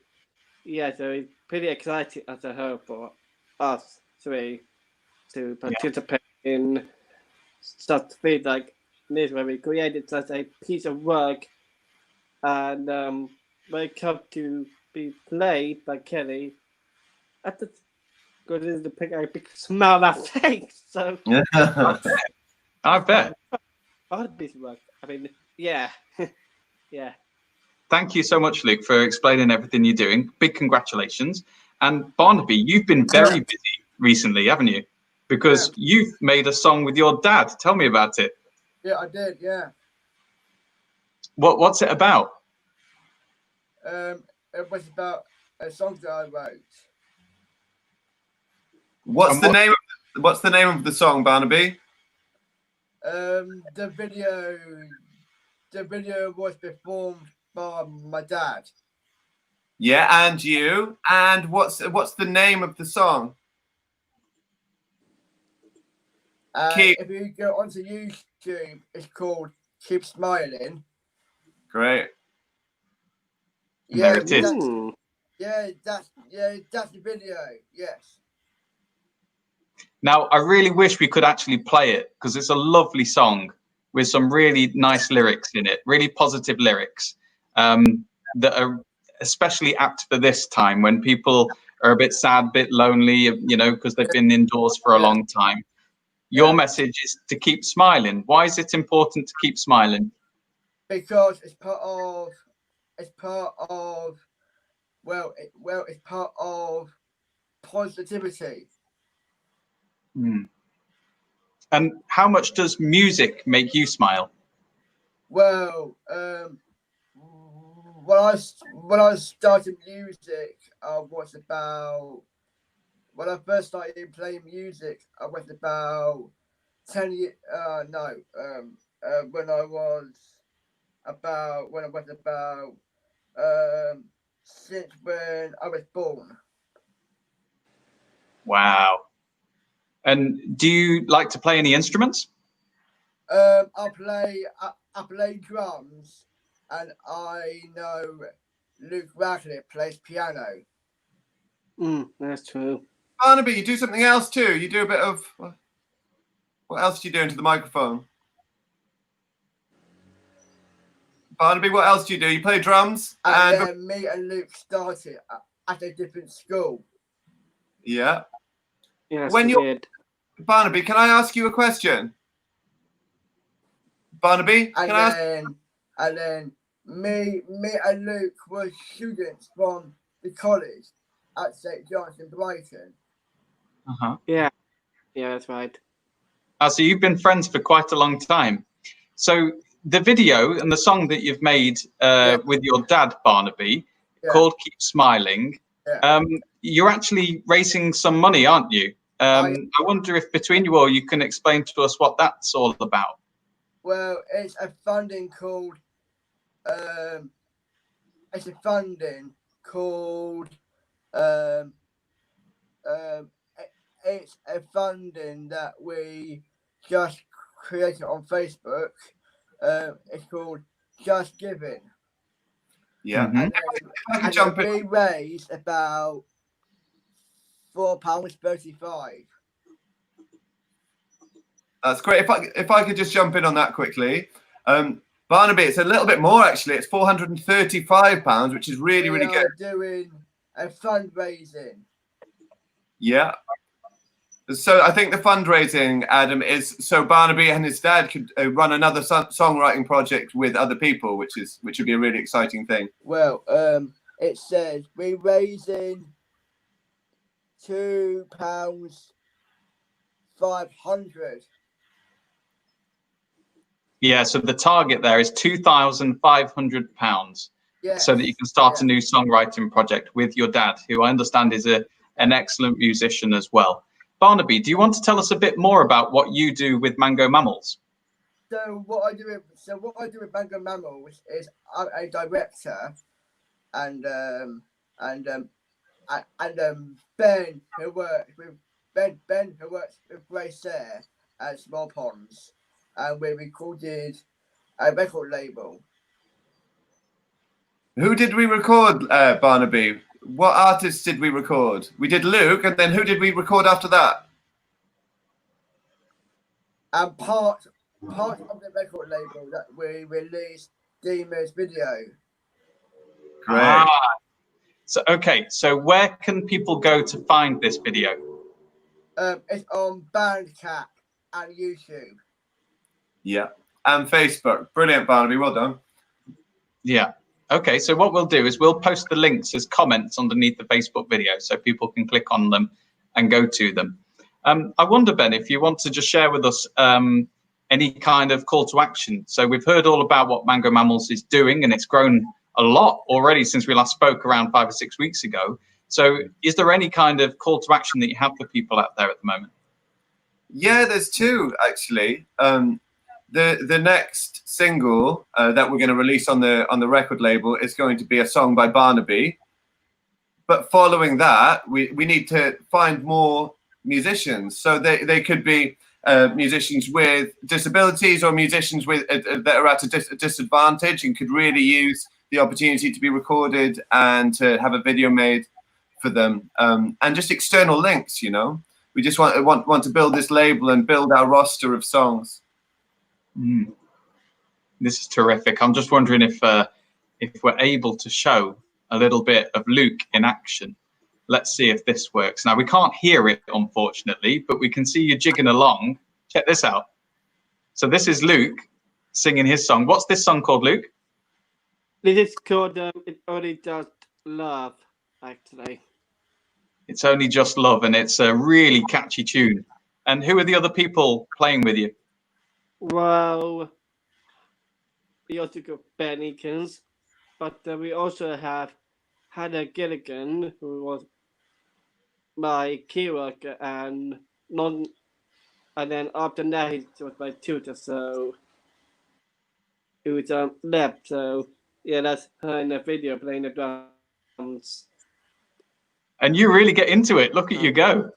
yeah, so it's pretty exciting as a whole for us three to participate in such things like this, where we created such a piece of work, and when it comes to be played by Kelly, I just got to pick a big smile on that face. So I bet. All the piece of work. I mean, yeah, yeah. Thank you so much, Luke, for explaining everything you're doing. Big congratulations. And Barnaby, you've been very busy recently, haven't you? Because you've made a song with your dad. Tell me about it. Yeah, I did. Yeah. What's it about? It was about a song that I wrote. What's the name of the song, Barnaby? The video was performed by my dad. Yeah, and you. And what's the name of the song? If you go onto YouTube, it's called Keep Smiling. Great. Yeah, there it is. that's the video. Yes. Now, I really wish we could actually play it because it's a lovely song with some really nice lyrics in it, really positive lyrics that are especially apt for this time when people are a bit sad, a bit lonely, you know, because they've been indoors for a long time. Your message is to keep smiling. Why is it important to keep smiling? Because it's part of positivity. And how much does music make you smile? Well, when I started music, when I first started playing music, I was about 10 years. When I was about since when I was born. Wow. And do you like to play any instruments? I play drums, and I know Luke Radcliffe plays piano. That's true. Barnaby, you do something else too. You do a bit of. What else do you do into the microphone? Barnaby, what else do you do? You play drums? And then me and Luke started at a different school. Yeah. Yes, when you're Barnaby, can I ask you a question? Barnaby, and then me and Luke were students from the college at St. John's in Brighton. Yeah, that's right. So you've been friends for quite a long time. So the video and the song that you've made with your dad, Barnaby, called Keep Smiling, you're actually raising some money, aren't you? I wonder if between you all, you can explain to us what that's all about. Well, it's a funding called it's a funding that we just created on Facebook. It's called Just Giving. Yeah. And we raised about £4.35. That's great. If I could just jump in on that quickly. Barnaby, it's a little bit more actually. It's £435, which is really good. We are doing a fundraising. Yeah. So I think the fundraising, Adam, is so Barnaby and his dad could run another songwriting project with other people, which would be a really exciting thing. Well, it says we're raising £2,500. Yeah, so the target there is £2,500, so that you can start a new songwriting project with your dad, who I understand is an excellent musician as well. Barnaby, do you want to tell us a bit more about what you do with Mango Mammals? So what I do with Mango Mammals is I'm a director, and Ben who works with Grace Sayre at Small Ponds, and we recorded a record label. Who did we record, Barnaby? What artists did we record? We did Luke, and then who did we record after that? And part of the record label that we released Dima's video. Great. So where can people go to find this video? It's on Bandcamp and YouTube. Yeah, and Facebook. Brilliant, Barnaby. Well done. Yeah. Okay, so what we'll do is we'll post the links as comments underneath the Facebook video so people can click on them and go to them. I wonder, Ben, if you want to just share with us any kind of call to action. So we've heard all about what Mango Mammals is doing, and it's grown a lot already since we last spoke around 5 or 6 weeks ago. So is there any kind of call to action that you have for people out there at the moment? Yeah, there's two, actually. The next single that we're going to release on the record label is going to be a song by Barnaby. But following that, we need to find more musicians. So they could be musicians with disabilities or musicians with that are at a disadvantage and could really use the opportunity to be recorded and to have a video made for them. And just external links, you know. we just want to build this label and build our roster of songs. This is terrific. I'm just wondering if we're able to show a little bit of Luke in action. Let's see if this works. Now, we can't hear it, unfortunately, but we can see you jigging along. Check this out. So this is Luke singing his song. What's this song called, Luke? This is called It Only Just Love, actually. It's Only Just Love, and it's a really catchy tune. And who are the other people playing with you? Well, we also got Ben Eakins, but we also have Hannah Gilligan, who was my key worker, and then after that he was my tutor, so it was left. So yeah, that's her in the video playing the drums. And you really get into it. Look at you go.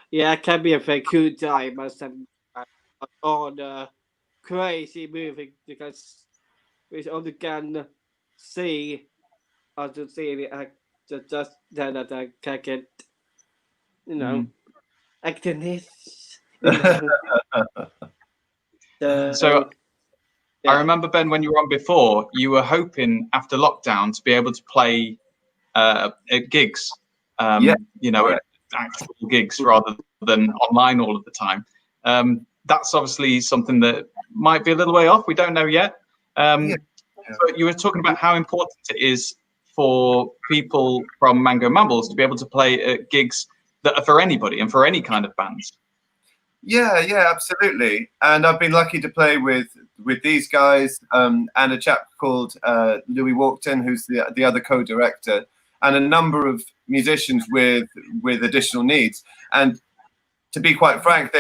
Yeah, it can be a very cool time, must have all the crazy moving, because we only can see the just that I can get, acting this. So I remember, Ben, when you were on before, you were hoping after lockdown to be able to play at gigs, actual gigs rather than online all of the time. That's obviously something that might be a little way off. We don't know yet. But you were talking about how important it is for people from Mango Mammols to be able to play at gigs that are for anybody and for any kind of bands. Yeah, absolutely. And I've been lucky to play with these guys and a chap called Louis Walkton, who's the other co-director, and a number of musicians with additional needs. And to be quite frank,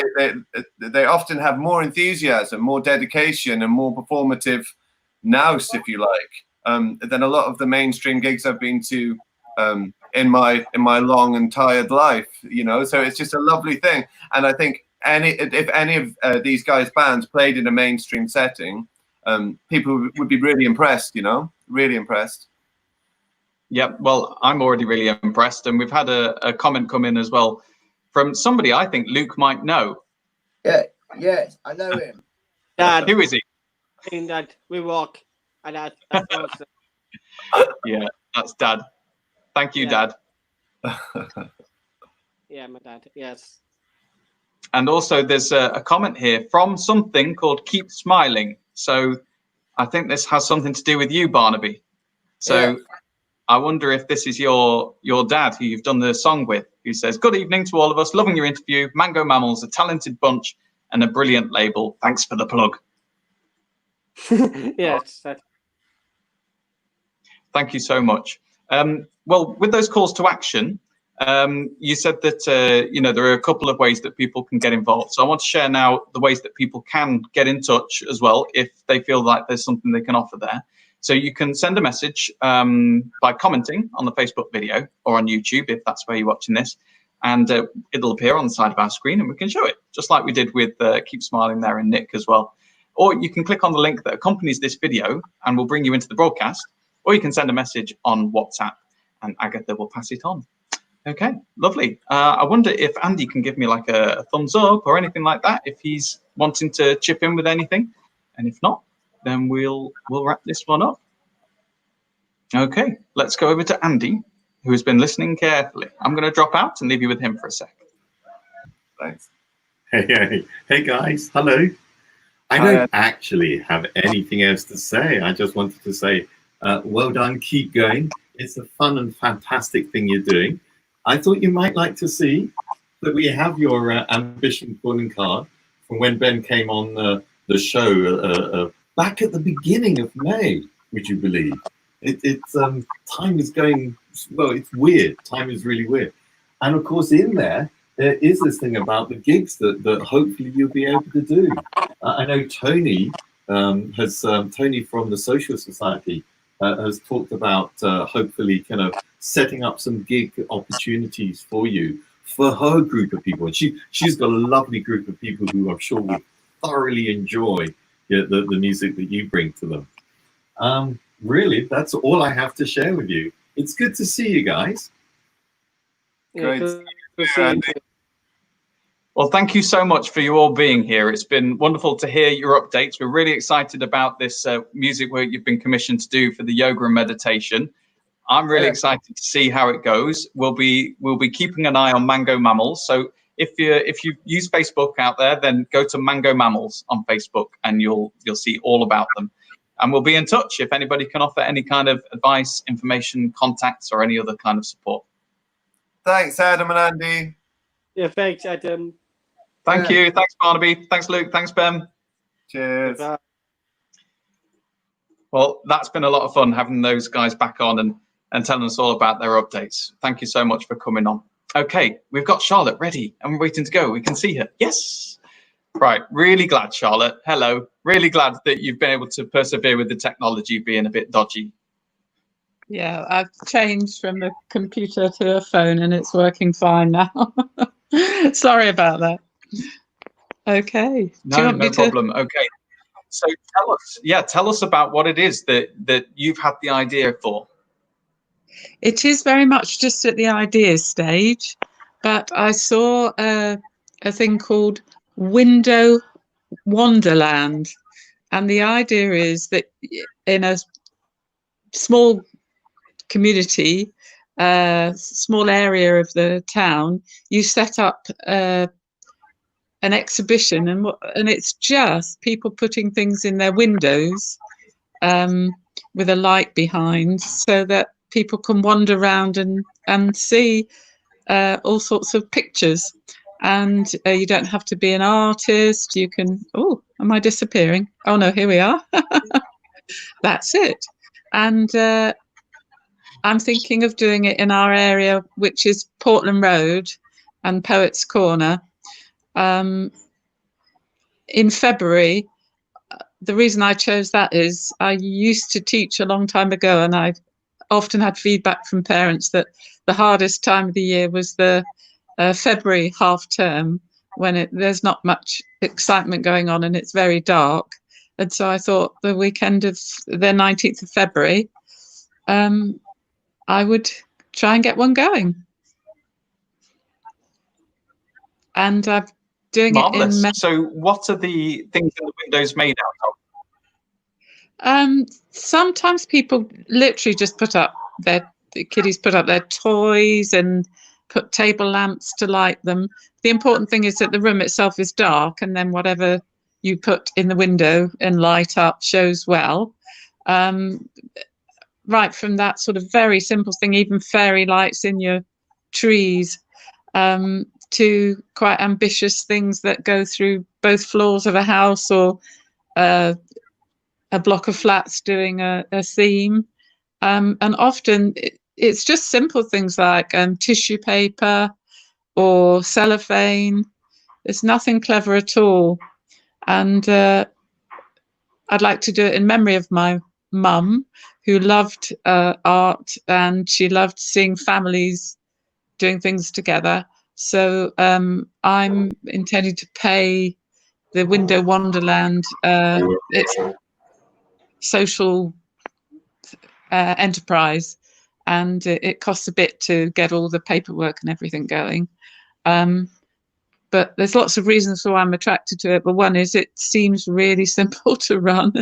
they often have more enthusiasm, more dedication, and more performative nous, if you like, than a lot of the mainstream gigs I've been to in my long and tired life. So it's just a lovely thing. And I think if any of these guys' bands played in a mainstream setting, people would be really impressed. Really impressed. Yeah, well, I'm already really impressed, and we've had a comment come in as well from somebody I think Luke might know. Yeah, yes, I know him. Dad, who is he? In that we rock, and that's awesome. Yeah, that's Dad. Thank you, Dad. Yeah, my dad. Yes. And also, there's a comment here from something called Keep Smiling. So I think this has something to do with you, Barnaby. So I wonder if this is your dad who you've done the song with, who says, "Good evening to all of us. Loving your interview. Mango Mammals, a talented bunch and a brilliant label. Thanks for the plug." Yes. Thank you so much. Well, with those calls to action, you said that there are a couple of ways that people can get involved. So I want to share now the ways that people can get in touch as well if they feel like there's something they can offer there. So you can send a message by commenting on the Facebook video or on YouTube if that's where you're watching this, and it'll appear on the side of our screen and we can show it, just like we did with Keep Smiling there and Nick as well. Or you can click on the link that accompanies this video and we'll bring you into the broadcast, or you can send a message on WhatsApp and Agatha will pass it on. Okay, lovely. I wonder if Andy can give me like a thumbs up or anything like that if he's wanting to chip in with anything, and if not, then we'll wrap this one up. Okay, let's go over to Andy, who has been listening carefully. I'm going to drop out and leave you with him for a sec. Thanks. Hey guys, hello. I don't actually have anything else to say. I just wanted to say, well done, keep going. It's a fun and fantastic thing you're doing. I thought you might like to see that we have your ambition calling card from when Ben came on the show back at the beginning of May, would you believe? It's time is going, well, it's weird. Time is really weird. And of course, in there is this thing about the gigs that hopefully you'll be able to do. I know Tony Tony from the Social Society has talked about hopefully kind of setting up some gig opportunities for you for her group of people. And she's got a lovely group of people who I'm sure will thoroughly enjoy the music that you bring to them. Really, that's all I have to share with you. It's good to see you guys. Yeah, Great. to see you too. Well, thank you so much for you all being here. It's been wonderful to hear your updates. We're really excited about this music work you've been commissioned to do for the yoga and meditation. I'm really excited to see how it goes. We'll be keeping an eye on Mango Mammals. So if you use Facebook out there, then go to Mango Mammals on Facebook and you'll see all about them. And we'll be in touch if anybody can offer any kind of advice, information, contacts, or any other kind of support. Thanks, Adam and Andy. Yeah, thanks, Adam. Thank you. Thanks, Barnaby. Thanks, Luke. Thanks, Ben. Cheers. Bye. Well, that's been a lot of fun having those guys back on and telling us all about their updates. Thank you so much for coming on. Okay, we've got Charlotte ready and we're waiting to go. We can see her. Yes. Right. Really glad, Charlotte. Hello. Really glad that you've been able to persevere with the technology being a bit dodgy. Yeah, I've changed from a computer to a phone and it's working fine now. Sorry about that. Okay. No problem. Okay. So tell us about what it is that you've had the idea for. It is very much just at the idea stage, but I saw a thing called Window Wonderland, and the idea is that in a small community, small area of the town, you set up an exhibition, and it's just people putting things in their windows with a light behind, so that people can wander around and see all sorts of pictures. And you don't have to be an artist. You can. Oh, am I disappearing? Oh no, here we are. That's it. And I'm thinking of doing it in our area, which is Portland Road and Poets Corner. In February. The reason I chose that is I used to teach a long time ago, and I often had feedback from parents that the hardest time of the year was the February half term, when there's not much excitement going on and it's very dark. And so I thought the weekend of the 19th of February, I would try and get one going. And I'm doing Marvelous. it in. So what are the things in the windows made out of? Sometimes people literally just the kiddies put up their toys and put table lamps to light them. The important thing is that the room itself is dark, and then whatever you put in the window and light up shows well. Right from that sort of very simple thing, even fairy lights in your trees, to quite ambitious things that go through both floors of a house, or a block of flats doing a theme. And often it's just simple things like tissue paper or cellophane. There's nothing clever at all. And I'd like to do it in memory of my mum, who loved art, and she loved seeing families doing things together. So I'm intending to pay the Window Wonderland its social enterprise, and it costs a bit to get all the paperwork and everything going. But there's lots of reasons why I'm attracted to it. But one is it seems really simple to run,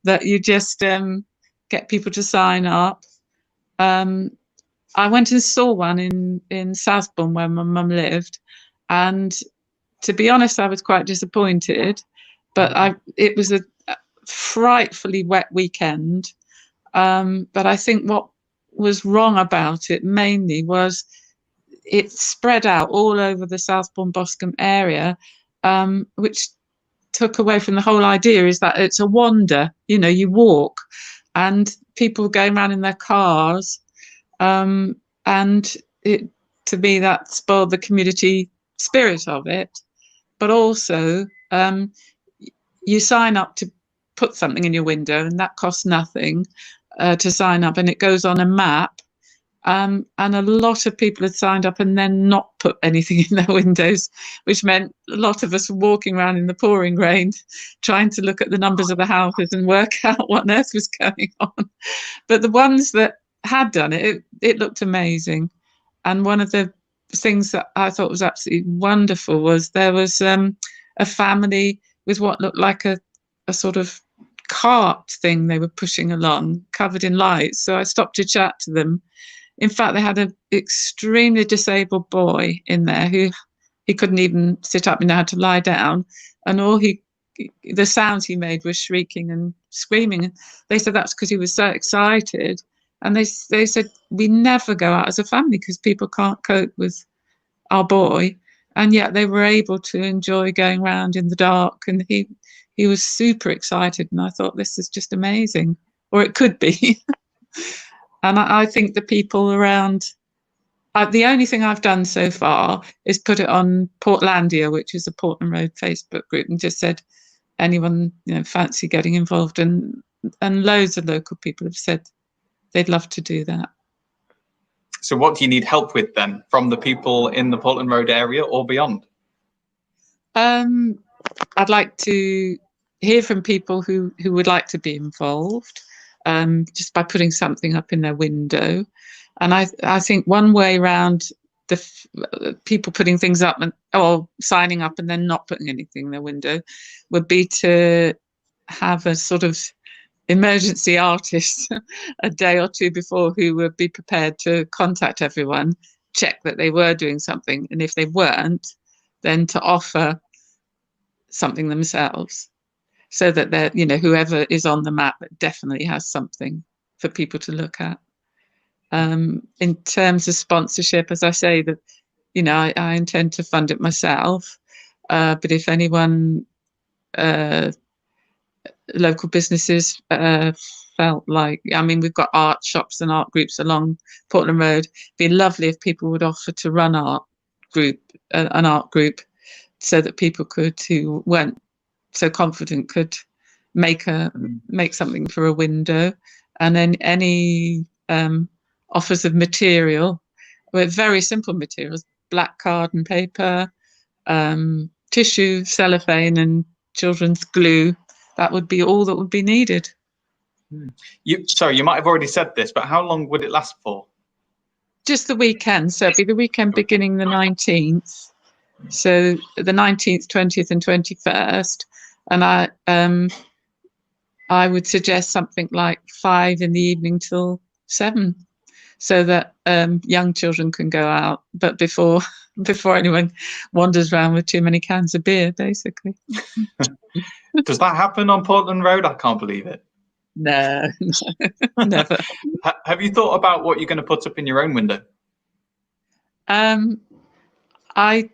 that you just get people to sign up. I went and saw one in Southbourne, where my mum lived, and to be honest, I was quite disappointed. But it was a frightfully wet weekend. But I think what was wrong about it mainly was it spread out all over the Southbourne Boscombe area, which took away from the whole idea, is that it's a wander. You walk, and people going around in their cars. And to me, that spoiled the community spirit of it. But also, you sign up to put something in your window, and that costs nothing to sign up, and it goes on a map. And a lot of people had signed up and then not put anything in their windows, which meant a lot of us were walking around in the pouring rain, trying to look at the numbers of the houses and work out what on earth was going on. But the ones that had done it, it looked amazing. And one of the things that I thought was absolutely wonderful was there was a family with what looked like a sort of cart thing they were pushing along, covered in lights. So I stopped to chat to them. In fact, they had an extremely disabled boy in there who he couldn't even sit up and had to lie down, and the sounds he made was shrieking and screaming. They said that's because he was so excited. And they said, we never go out as a family because people can't cope with our boy. And yet they were able to enjoy going around in the dark. And he was super excited. And I thought, this is just amazing. Or it could be. And I think the people around, the only thing I've done so far is put it on Portlandia, which is a Portland Road Facebook group, and just said, anyone fancy getting involved. And loads of local people have said they'd love to do that. So what do you need help with then from the people in the Portland Road area or beyond? I'd like to hear from people who would like to be involved, just by putting something up in their window. And I think one way around the people putting things up or signing up and then not putting anything in their window would be to have a sort of emergency artist a day or two before who would be prepared to contact everyone, check that they were doing something, and if they weren't, then to offer something themselves, so that they're, whoever is on the map definitely has something for people to look at. In terms of sponsorship, as I say, that I intend to fund it myself, but if anyone local businesses felt like, we've got art shops and art groups along Portland Road. It'd be lovely if people would offer to run an art group, so that people who weren't so confident could make something for a window. And then any offers of material, with very simple materials, black card and paper, tissue, cellophane and children's glue. That would be all that would be needed. Sorry, you might have already said this, but how long would it last for? Just the weekend. So it'd be the weekend beginning the 19th. So the 19th, 20th and 21st. And I would suggest something like 5 in the evening till 7, so that young children can go out, but before anyone wanders around with too many cans of beer, basically. Does that happen on Portland Road? I can't believe it. No, never. Have you thought about what you're going to put up in your own window? I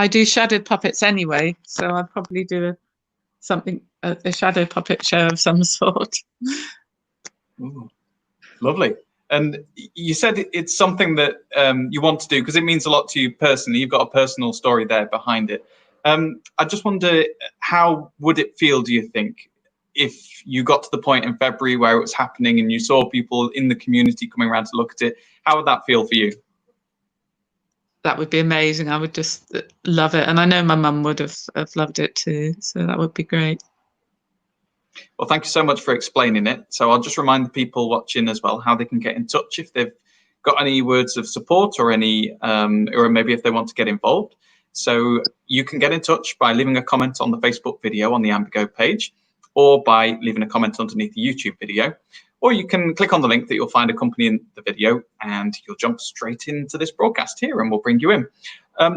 do shadow puppets anyway, so I'd probably do a shadow puppet show of some sort. Ooh, lovely. And you said it's something that you want to do because it means a lot to you personally. You've got a personal story there behind it. I just wonder, how would it feel, do you think, if you got to the point in February where it was happening and you saw people in the community coming around to look at it? How would that feel for you? That would be amazing. I would just love it. And I know my mum would have loved it too. So that would be great. Well, thank you so much for explaining it. So I'll just remind the people watching as well how they can get in touch if they've got any words of support or any, or maybe if they want to get involved. So you can get in touch by leaving a comment on the Facebook video on the Ambigo page, or by leaving a comment underneath the YouTube video, or you can click on the link that you'll find accompanying the video and you'll jump straight into this broadcast here and we'll bring you in.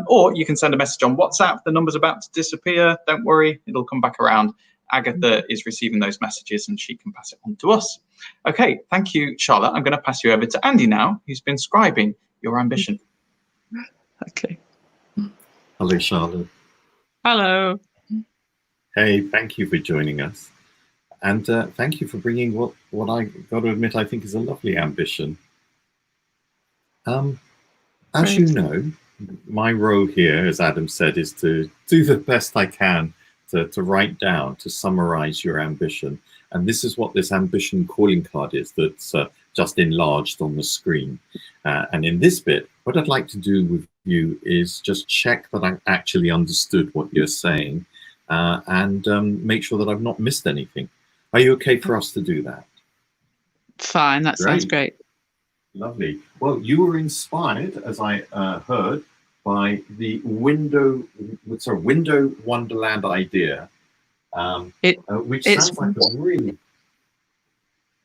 Or you can send a message on WhatsApp. The number's about to disappear. Don't worry, it'll come back around. Agatha is receiving those messages and she can pass it on to us. Okay, thank you, Charlotte. I'm going to pass you over to Andy now, who's been scribing your ambition. Okay. Hello, Charlotte. Hello. Hey, thank you for joining us. And thank you for bringing what I got to admit I think is a lovely ambition. As you know, my role here, as Adam said, is to do the best I can to write down, to summarize your ambition. And this is what this ambition calling card is that's just enlarged on the screen. And in this bit, what I'd like to do with you is just check that I actually understood what you're saying and make sure that I've not missed anything. Are you okay for us to do that? Fine, that sounds great. Lovely. Well, you were inspired, as I heard, by the window wonderland idea, which It's sounds like a really.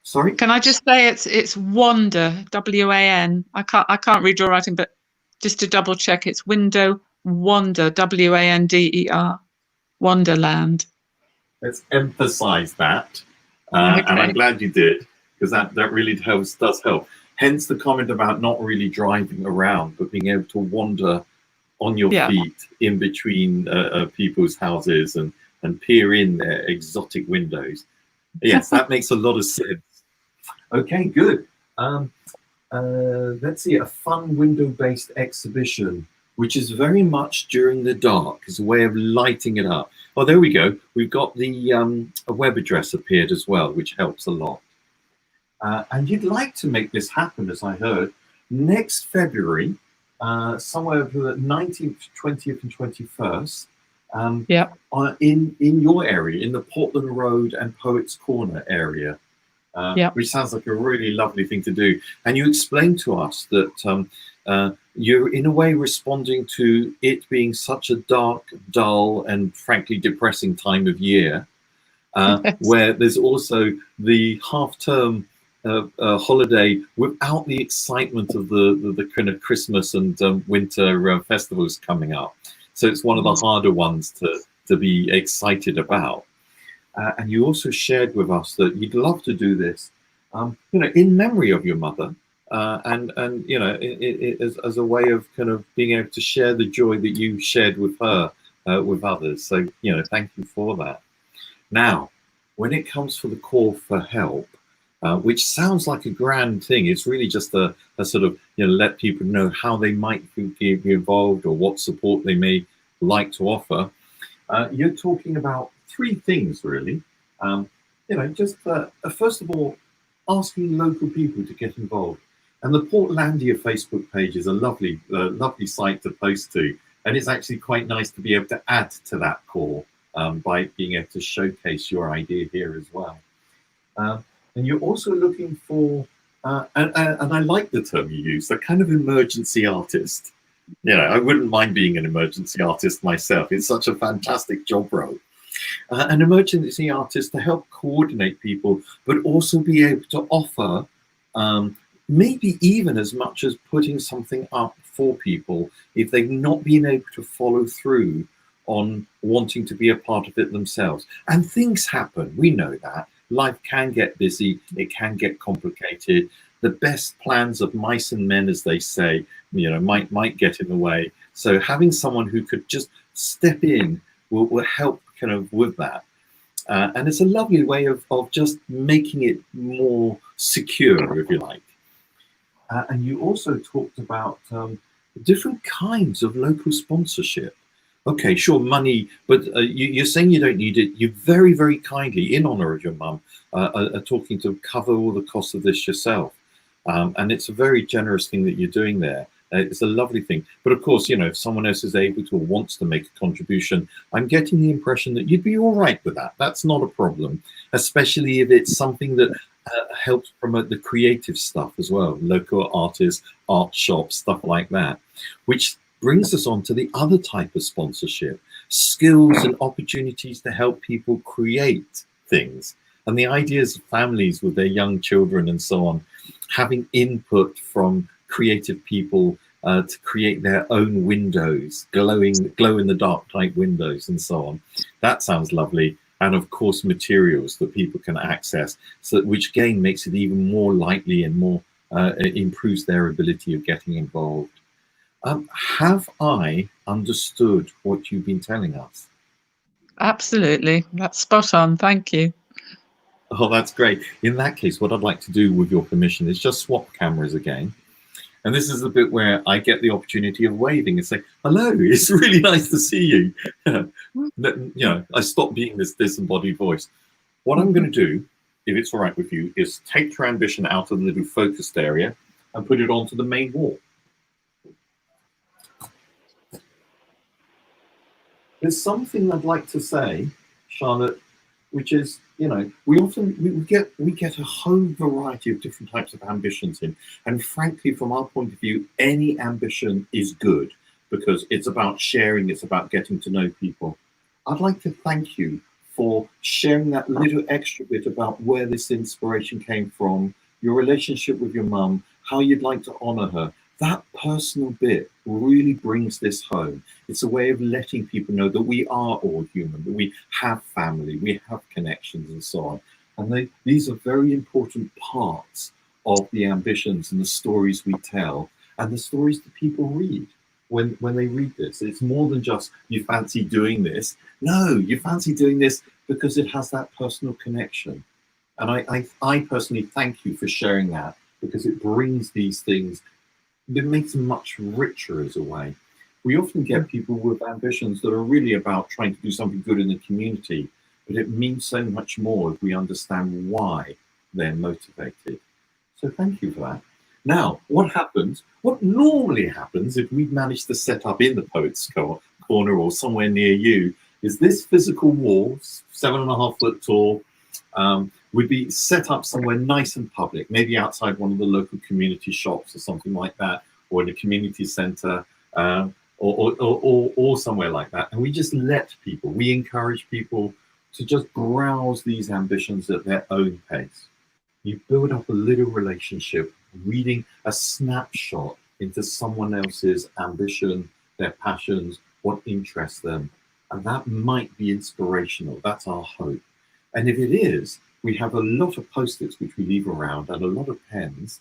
Sorry. Can I just say it's Wander, WAN. I can't read your writing, but just to double check, it's Window Wander, WANDER, Wonderland. Let's emphasize that, Okay. and I'm glad you did, because that really does help. Hence the comment about not really driving around, but being able to wander on your feet in between people's houses and peer in their exotic windows. Yes, that makes a lot of sense. Okay, good. Let's see, a fun window-based exhibition, which is very much during the dark, as a way of lighting it up. Oh, there we go. We've got the a web address appeared as well, which helps a lot. And you'd like to make this happen, as I heard, next February, somewhere the 19th, 20th, and 21st. In your area, in the Portland Road and Poets Corner area. Which sounds like a really lovely thing to do. And you explained to us that you're in a way responding to it being such a dark, dull, and frankly depressing time of year, where there's also the half-term holiday without the excitement of the kind of Christmas and winter festivals coming up. So it's one of the harder ones to be excited about. And you also shared with us that you'd love to do this, in memory of your mother, and as a way of kind of being able to share the joy that you shared with her, with others. So, thank you for that. Now, when it comes for the call for help, which sounds like a grand thing, it's really just a sort of, let people know how they might be involved or what support they may like to offer. You're talking about three things, really. First of all, asking local people to get involved. And the Portlandia Facebook page is a lovely site to post to. And it's actually quite nice to be able to add to that call by being able to showcase your idea here as well. And you're also looking for, and I like the term you use, a kind of emergency artist. I wouldn't mind being an emergency artist myself. It's such a fantastic job role. An emergency artist to help coordinate people, but also be able to offer maybe even as much as putting something up for people if they've not been able to follow through on wanting to be a part of it themselves. And things happen. We know that. Life can get busy. It can get complicated. The best plans of mice and men, as they say, might get in the way. So having someone who could just step in will help kind of with that. And it's a lovely way of just making it more secure, if you like. And you also talked about different kinds of local sponsorship. Okay, sure, money, but you're saying you don't need it. You very, very kindly, in honor of your mum, are talking to cover all the costs of this yourself. And it's a very generous thing that you're doing there. It's a lovely thing. But of course, if someone else is able to or wants to make a contribution, I'm getting the impression that you'd be all right with that. That's not a problem, especially if it's something that helps promote the creative stuff as well. Local artists, art shops, stuff like that, which brings us on to the other type of sponsorship, skills and opportunities to help people create things. And the ideas of families with their young children and so on, having input from creative people to create their own windows, glow in the dark type windows and so on. That sounds lovely. And of course, materials that people can access, which again makes it even more likely and more improves their ability of getting involved. Have I understood what you've been telling us? Absolutely. That's spot on. Thank you. Oh, that's great. In that case, what I'd like to do, with your permission, is just swap cameras again. And this is the bit where I get the opportunity of waving and say, hello, it's really nice to see you. I stop being this disembodied voice. What I'm going to do, if it's all right with you, is take Transition out of the little focused area and put it onto the main wall. There's something I'd like to say, Charlotte, which is, you know, we get a whole variety of different types of ambitions in, and frankly, from our point of view, any ambition is good because it's about sharing, it's about getting to know people. I'd like to thank you for sharing that little extra bit about where this inspiration came from, your relationship with your mum, how you'd like to honor her. That personal bit really brings this home. It's a way of letting people know that we are all human, that we have family, we have connections and so on. And these are very important parts of the ambitions and the stories we tell and the stories that people read when they read this. It's more than just you fancy doing this. No, you fancy doing this because it has that personal connection. And I personally thank you for sharing that, because it brings these things, it makes them much richer as a way. We often get people with ambitions that are really about trying to do something good in the community, but it means so much more if we understand why they're motivated. So thank you for that. Now, what normally happens if we've managed to set up in the Poets Corner or somewhere near you, is this physical wall, 7.5 foot tall, would be set up somewhere nice and public, maybe outside one of the local community shops or something like that, or in a community centre, or somewhere like that. And we just we encourage people to just browse these ambitions at their own pace. You build up a little relationship, reading a snapshot into someone else's ambition, their passions, what interests them. And that might be inspirational. That's our hope. And if it is, we have a lot of post-its which we leave around and a lot of pens.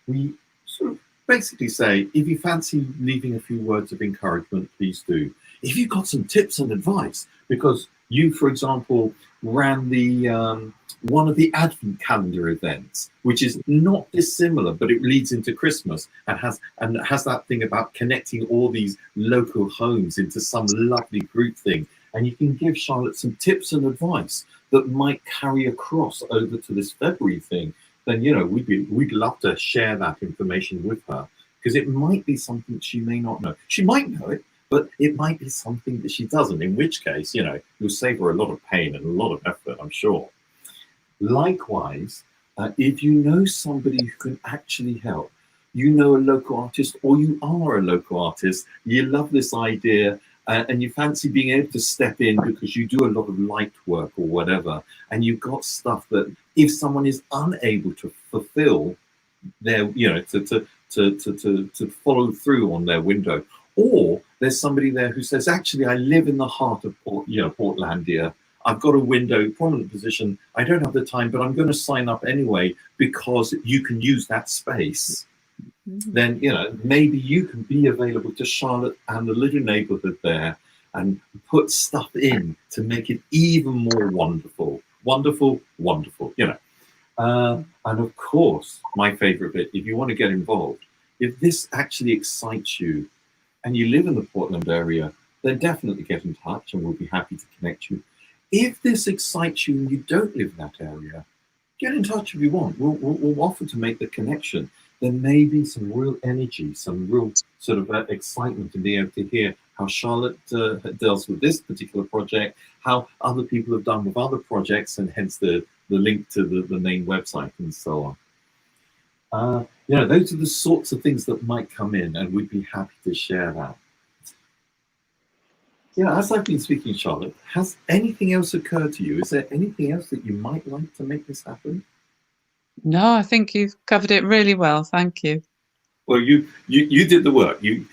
We sort of basically say, if you fancy leaving a few words of encouragement, please do. If you've got some tips and advice, because you, for example, ran the one of the Advent calendar events, which is not dissimilar, but it leads into Christmas and has that thing about connecting all these local homes into some lovely group thing. And you can give Charlotte some tips and advice that might carry across over to this February thing. Then, you know, we'd love to share that information with her, because it might be something she may not know. She might know it, but it might be something that she doesn't, in which case, you know, you'll save her a lot of pain and a lot of effort, I'm sure. Likewise, if you know somebody who can actually help, you know a local artist, or you are a local artist, you love this idea, and you fancy being able to step in because you do a lot of light work or whatever, and you've got stuff that if someone is unable to fulfill their, you know, to follow through on their window, or there's somebody there who says, actually, I live in the heart of Portlandia. I've got a window, prominent position. I don't have the time, but I'm going to sign up anyway because you can use that space. Then, you know, maybe you can be available to Charlotte and the little neighborhood there and put stuff in to make it even more wonderful, you know. And of course, my favorite bit, if you want to get involved, if this actually excites you and you live in the Portland area, then definitely get in touch and we'll be happy to connect you. If this excites you and you don't live in that area, get in touch if you want. We'll offer to make the connection. There may be some real energy, some real sort of excitement in being able to hear how Charlotte deals with this particular project, how other people have done with other projects, and hence the link to the main website and so on. You know, those are the sorts of things that might come in, and we'd be happy to share that. Yeah, as I've been speaking, Charlotte, has anything else occurred to you? Is there anything else that you might like to make this happen? No, I think you've covered it really well. Thank you. Well, you did the work. And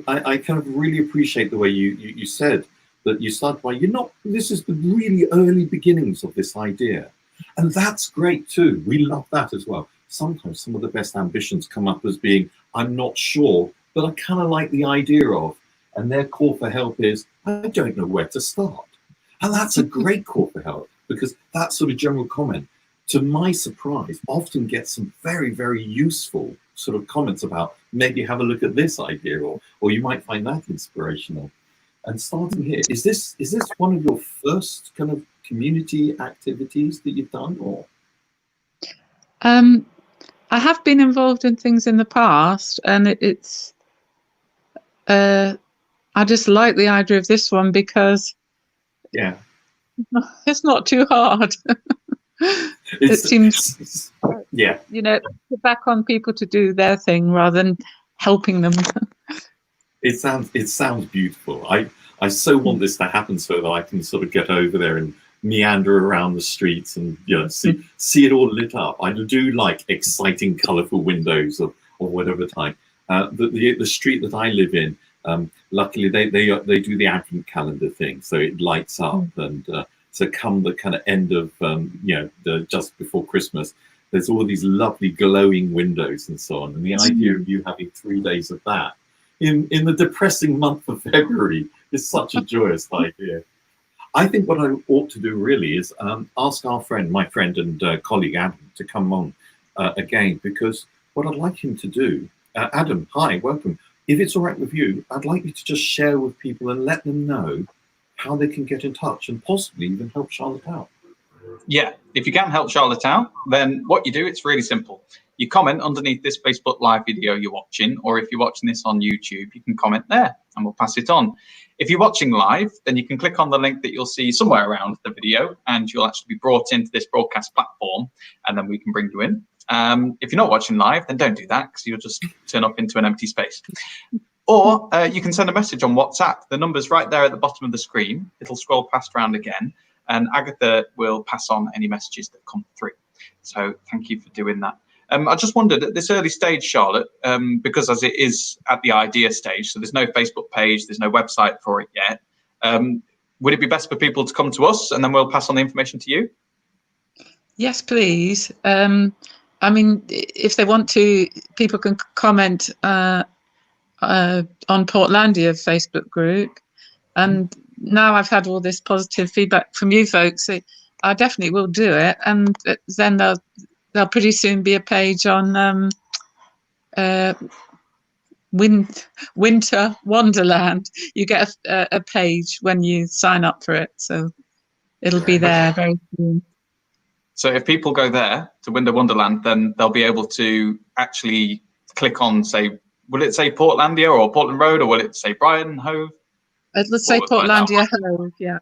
I kind of really appreciate the way you said that you started by, this is the really early beginnings of this idea. And that's great too. We love that as well. Sometimes some of the best ambitions come up as being, I'm not sure, but I kind of like the idea of, and their call for help is, I don't know where to start. And that's a great call for help, because that sort of general comment, to my surprise, often gets some very, very useful sort of comments about, maybe have a look at this idea, or you might find that inspirational. And starting here, is this one of your first kind of community activities that you've done, or? I have been involved in things in the past, and I just like the idea of this one because Yeah. It's not too hard. It seems, yeah. you know, back on people to do their thing rather than helping them. It sounds beautiful. I so want this to happen so that I can sort of get over there and meander around the streets and see it all lit up. I do like exciting, colourful windows or whatever type. The street that I live in, luckily they do the advent calendar thing, so it lights up, and so come the kind of end of just before Christmas, there's all these lovely glowing windows and so on. And the idea of you having 3 days of that in the depressing month of February is such a joyous idea. I think what I ought to do really is ask my friend and colleague Adam to come on again, because what I'd like him to do, Adam, hi, welcome. If it's all right with you, I'd like you to just share with people and let them know how they can get in touch and possibly even help Charlotte out. Yeah, if you can help Charlotte out, then what you do, it's really simple. You comment underneath this Facebook Live video you're watching, or if you're watching this on YouTube, you can comment there and we'll pass it on. If you're watching live, then you can click on the link that you'll see somewhere around the video and you'll actually be brought into this broadcast platform and then we can bring you in. If you're not watching live, then don't do that because you'll just turn up into an empty space. Or you can send a message on WhatsApp. The number's right there at the bottom of the screen. It'll scroll past around again and Agatha will pass on any messages that come through. So thank you for doing that. I just wondered at this early stage, Charlotte, because as it is at the idea stage, so there's no Facebook page, there's no website for it yet. Would it be best for people to come to us and then we'll pass on the information to you? Yes, please. I mean, if they want to, people can comment on Portlandia Facebook group. And now I've had all this positive feedback from you folks, I definitely will do it. And then there'll pretty soon be a page on Winter Wonderland. You get a page when you sign up for it. So it'll be there very soon. So if people go there to Winter Wonderland, then they'll be able to actually click on, say, will it say Portlandia or Portland Road, or will it say Brighton, Hove? Let's say Portlandia, Hove, yeah.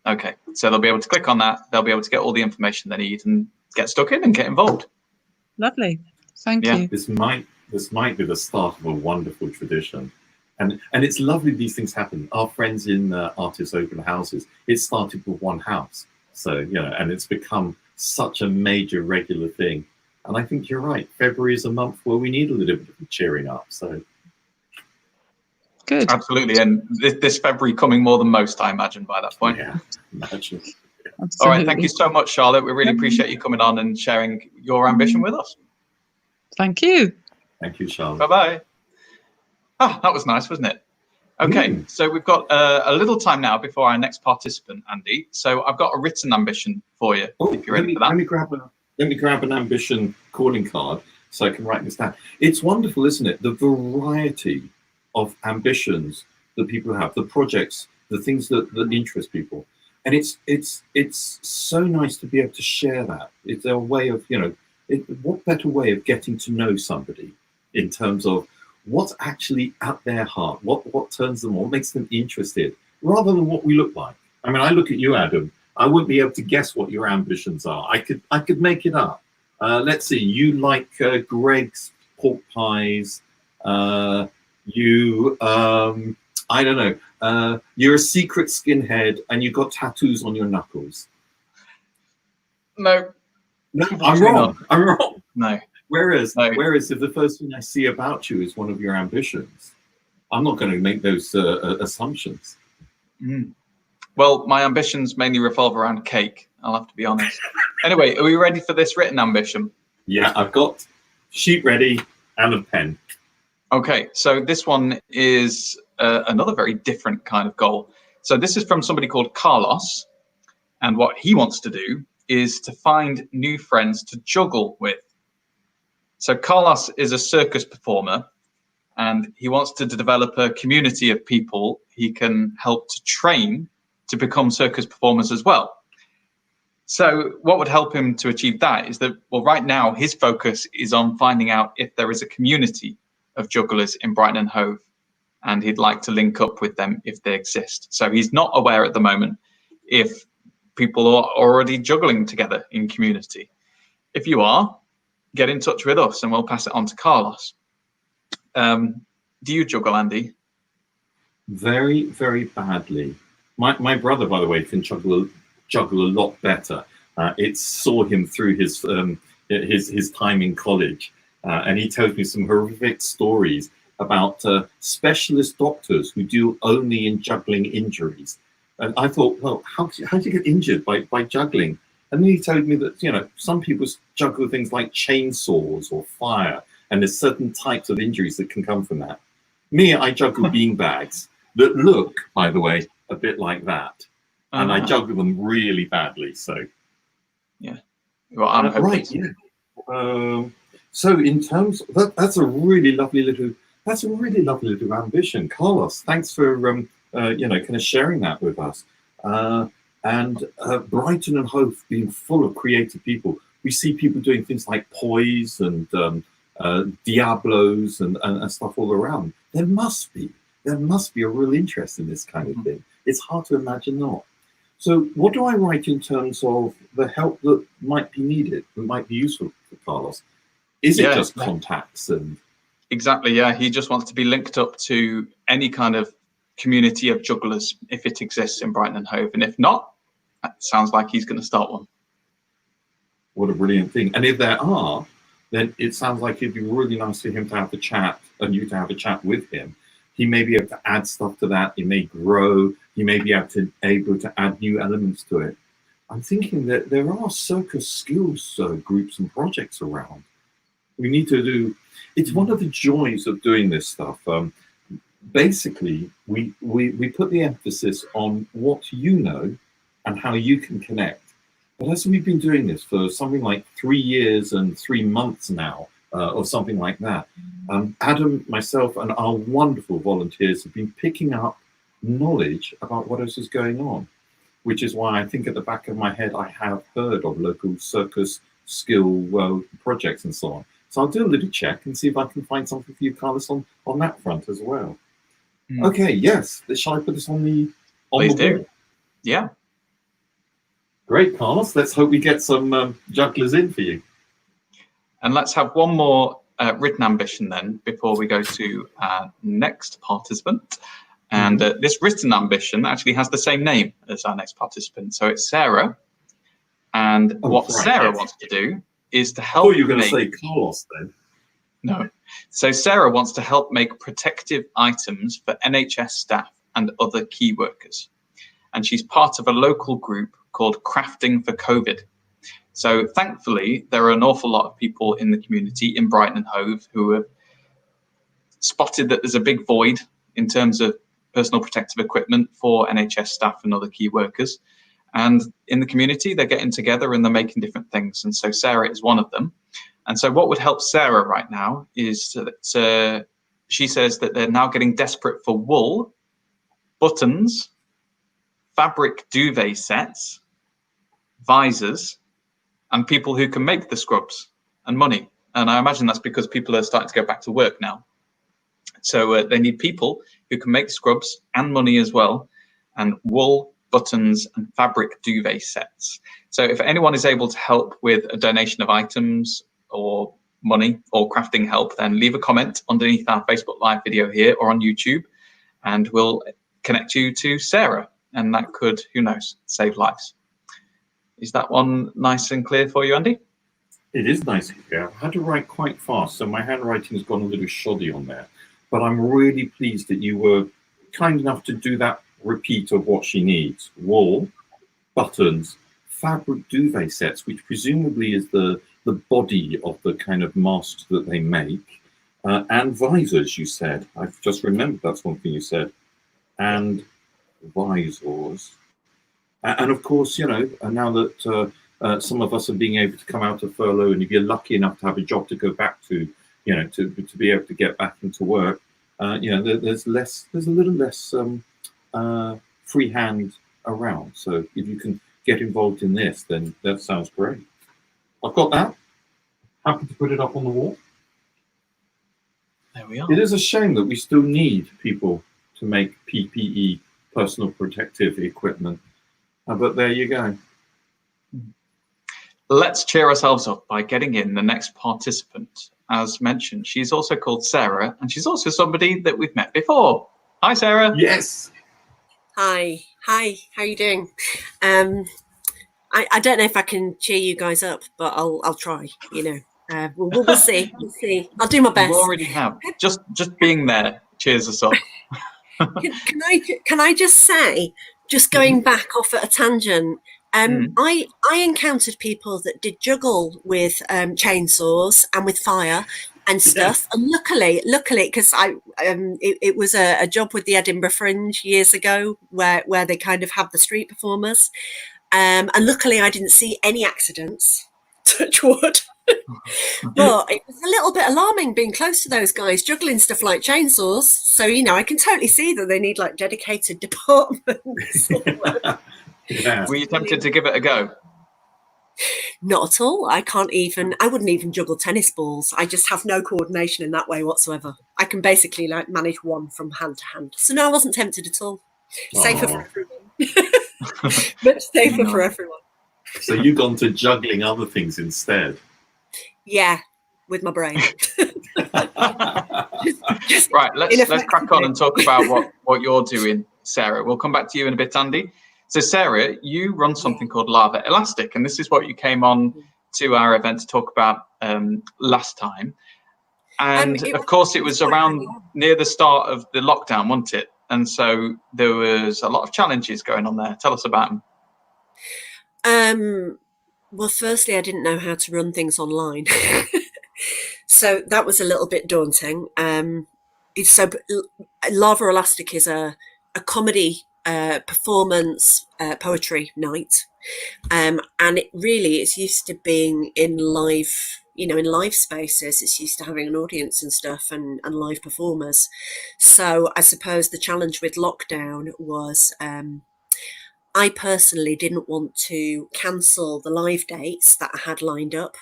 Okay, so they'll be able to click on that. They'll be able to get all the information they need and get stuck in and get involved. Lovely, thank you. This might be the start of a wonderful tradition. And it's lovely these things happen. Our friends in Artists Open Houses, it started with one house. So, and it's become such a major regular thing. And I think you're right. February is a month where we need a little bit of cheering up. So good. Absolutely. And this February coming more than most, I imagine, by that point. Yeah, imagine. Absolutely. All right. Thank you so much, Charlotte. We really appreciate you coming on and sharing your ambition with us. Thank you. Thank you, Charlotte. Bye-bye. Ah, that was nice, wasn't it? Okay, so we've got a little time now before our next participant, Andy. So I've got a written ambition for you, if you're ready for that. Let me grab an ambition calling card so I can write this down. It's wonderful, isn't it? The variety of ambitions that people have, the projects, the things that interest people. And it's so nice to be able to share that. It's a way of, what better way of getting to know somebody in terms of what's actually at their heart, what turns them on, what makes them interested, rather than what we look like. I mean, I look at you, Adam. I wouldn't be able to guess what your ambitions are. I could make it up. Let's see. You like Greg's pork pies. I don't know. You're a secret skinhead, and you've got tattoos on your knuckles. No, I'm wrong. I'm wrong. No. Whereas if the first thing I see about you is one of your ambitions, I'm not going to make those assumptions. Well, my ambitions mainly revolve around cake, I'll have to be honest. Anyway, are we ready for this written ambition? Yeah, I've got sheet ready and a pen. Okay, so this one is another very different kind of goal. So this is from somebody called Carlos, and what he wants to do is to find new friends to juggle with. So Carlos is a circus performer, and he wants to develop a community of people he can help to train to become circus performers as well. So what would help him to achieve that is that, well, right now his focus is on finding out if there is a community of jugglers in Brighton and Hove, and he'd like to link up with them if they exist. So he's not aware at the moment if people are already juggling together in community. If you are, get in touch with us and we'll pass it on to Carlos. Do you juggle, Andy? Very, very badly. My brother, by the way, can juggle a lot better. It saw him through his time in college, and he tells me some horrific stories about specialist doctors who deal only in juggling injuries. And I thought, well, how do you get injured by juggling? And then he told me that, you know, some people juggle things like chainsaws or fire, and there's certain types of injuries that can come from that. Me, I juggle beanbags that look, by the way, a bit like that. And I juggle them really badly, so. Yeah. Well, I'm right, yeah. So in terms, that's a really lovely little ambition. Carlos, thanks for, you know, kind of sharing that with us. And Brighton and Hove being full of creative people. We see people doing things like Poise and Diablos and stuff all around. There must be a real interest in this kind of thing. It's hard to imagine not. So what do I write in terms of the help that might be needed, that might be useful for Carlos? Is it just contacts and? Exactly, yeah. He just wants to be linked up to any kind of community of jugglers if it exists in Brighton and Hove. And if not, it sounds like he's going to start one. What a brilliant thing. And if there are, then it sounds like it'd be really nice for him to have the chat and you to have a chat with him. He may be able to add stuff to that. It may grow. He may be able to add new elements to it. I'm thinking that there are circus skills groups and projects around. We need to do, it's one of the joys of doing this stuff. Basically, we put the emphasis on what you know and how you can connect. But as we've been doing this for something like 3 years and 3 months now, or something like that, Adam, myself, and our wonderful volunteers have been picking up knowledge about what else is going on, which is why I think at the back of my head I have heard of local circus skill projects and so on. So I'll do a little check and see if I can find something for you, Carlos, on that front as well. Okay, yes. Shall I put this on the Please do. board? Yeah. Great, Carlos. Let's hope we get some jugglers in for you. And let's have one more written ambition then before we go to our next participant. And this written ambition actually has the same name as our next participant. So it's Sarah. And what Sarah wants to do is to help. Oh, you were going to say Carlos then. No. So Sarah wants to help make protective items for NHS staff and other key workers. And she's part of a local group called Crafting for COVID. So thankfully, there are an awful lot of people in the community in Brighton and Hove who have spotted that there's a big void in terms of personal protective equipment for NHS staff and other key workers. And in the community, they're getting together and they're making different things. And so Sarah is one of them. And so what would help Sarah right now is that she says that they're now getting desperate for wool, buttons, fabric duvet sets, visors, and people who can make the scrubs and money. And I imagine that's because people are starting to go back to work now. So they need people who can make scrubs and money as well, and wool, buttons, and fabric duvet sets. So if anyone is able to help with a donation of items or money or crafting help, then leave a comment underneath our Facebook Live video here or on YouTube, and we'll connect you to Sarah. And that could, who knows, save lives. Is that one nice and clear for you, Andy? It is nice and clear. I had to write quite fast, so my handwriting has gone a little shoddy on there. But I'm really pleased that you were kind enough to do that repeat of what she needs. Wool, buttons, fabric duvet sets, which presumably is the body of the kind of masks that they make, and visors, you said. I've just remembered that's one thing you said. And visors. And of course, you know, now that some of us are being able to come out of furlough, and if you're lucky enough to have a job to go back to, you know, to be able to get back into work, you know, there's a little less free hand around. So if you can get involved in this, then that sounds great. I've got that. Happy to put it up on the wall. There we are. It is a shame that we still need people to make PPE, personal protective equipment. But there you go. Let's cheer ourselves up by getting in the next participant. As mentioned, she's also called Sarah, and she's also somebody that we've met before. Hi, Sarah. Yes. Hi, how you doing? I don't know if I can cheer you guys up, but I'll try. You know, we'll see. We'll see. I'll do my best. You already have. Just being there cheers us up. Can I just say, just going back off at a tangent, I encountered people that did juggle with chainsaws and with fire and stuff, and luckily, because it was a job with the Edinburgh Fringe years ago, where they kind of have the street performers, and luckily I didn't see any accidents. Touch wood. But it was a little bit alarming being close to those guys juggling stuff like chainsaws. So, you know, I can totally see that they need like dedicated departments. Yeah. Were you tempted to give it a go? Not at all. I wouldn't even juggle tennis balls. I just have no coordination in that way whatsoever. I can basically like manage one from hand to hand. So no, I wasn't tempted at all. Safer for everyone. Much safer for everyone. So you've gone to juggling other things instead. Yeah, with my brain. Right, let's crack on and talk about what you're doing, Sarah. We'll come back to you in a bit, Andy. So Sarah, you run something called Lava Elastic, and this is what you came on to our event to talk about last time. And of course, it was around near the start of the lockdown, wasn't it? And so there was a lot of challenges going on there. Tell us about them. Well, firstly, I didn't know how to run things online. So that was a little bit daunting. So Lava Elastic is a comedy performance poetry night. And it's used to being in live, in live spaces. It's used to having an audience and stuff and live performers. So I suppose the challenge with lockdown was I personally didn't want to cancel the live dates that I had lined up,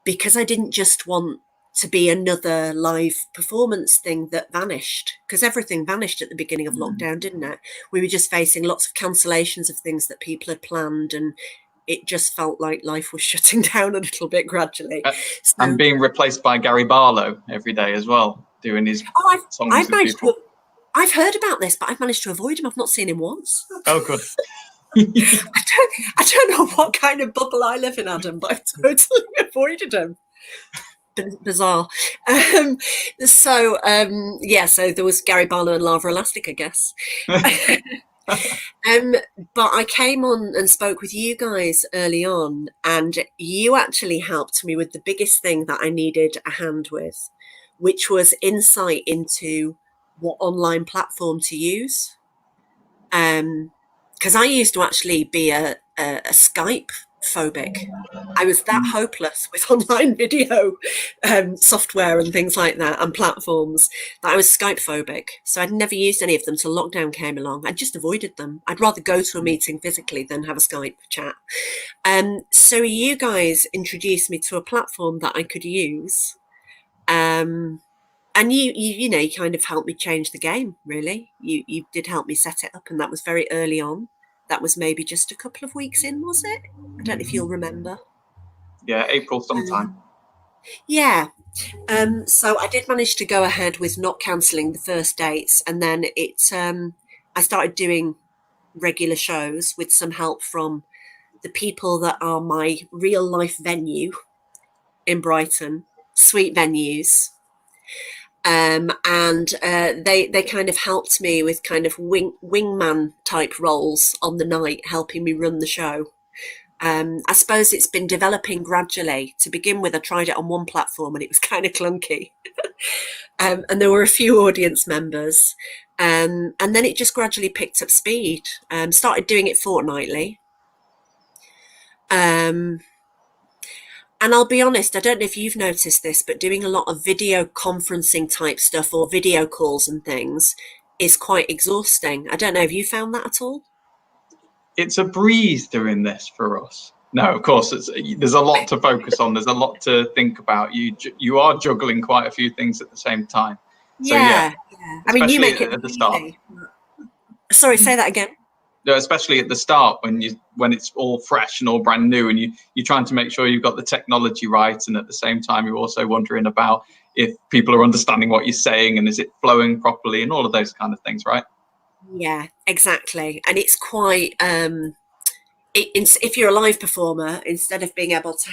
because I didn't just want to be another live performance thing that vanished, because everything vanished at the beginning of lockdown, didn't it? We were just facing lots of cancellations of things that people had planned, and it just felt like life was shutting down a little bit gradually. And being replaced by Gary Barlow every day as well, doing his songs with people. I've heard about this, but I've managed to avoid him. I've not seen him once. Oh, good. I don't know what kind of bubble I live in, Adam, but I've totally avoided him. Bizarre. So there was Gary Barlow and Lava Elastic, I guess. But I came on and spoke with you guys early on, and you actually helped me with the biggest thing that I needed a hand with, which was insight into what online platform to use. Because I used to actually be a Skype phobic. I was that hopeless with online video software and things like that and platforms that I was Skype phobic. So I'd never used any of them till lockdown came along. I just avoided them. I'd rather go to a meeting physically than have a Skype chat. So you guys introduced me to a platform that I could use. And you kind of helped me change the game, really. You did help me set it up, and that was very early on. That was maybe just a couple of weeks in, was it? I don't know if you'll remember. Yeah, April sometime. So I did manage to go ahead with not cancelling the first dates, and then I started doing regular shows with some help from the people that are my real life venue in Brighton, Sweet Venues. And they kind of helped me with kind of wingman type roles on the night, helping me run the show. I suppose it's been developing gradually. To begin with, I tried it on one platform and it was kind of clunky. And there were a few audience members. And then it just gradually picked up speed. Started doing it fortnightly. And I'll be honest, I don't know if you've noticed this, but doing a lot of video conferencing type stuff or video calls and things is quite exhausting. I don't know, have you found that at all? It's a breeze doing this for us. No, of course, there's a lot to focus on. There's a lot to think about. You are juggling quite a few things at the same time. So, yeah. I mean, you make it at the start. Sorry, say that again. especially at the start when it's all fresh and all brand new, and you're trying to make sure you've got the technology right, and at the same time you're also wondering about if people are understanding what you're saying and is it flowing properly and all of those kind of things, right? Yeah, exactly. And it's quite if you're a live performer, instead of being able to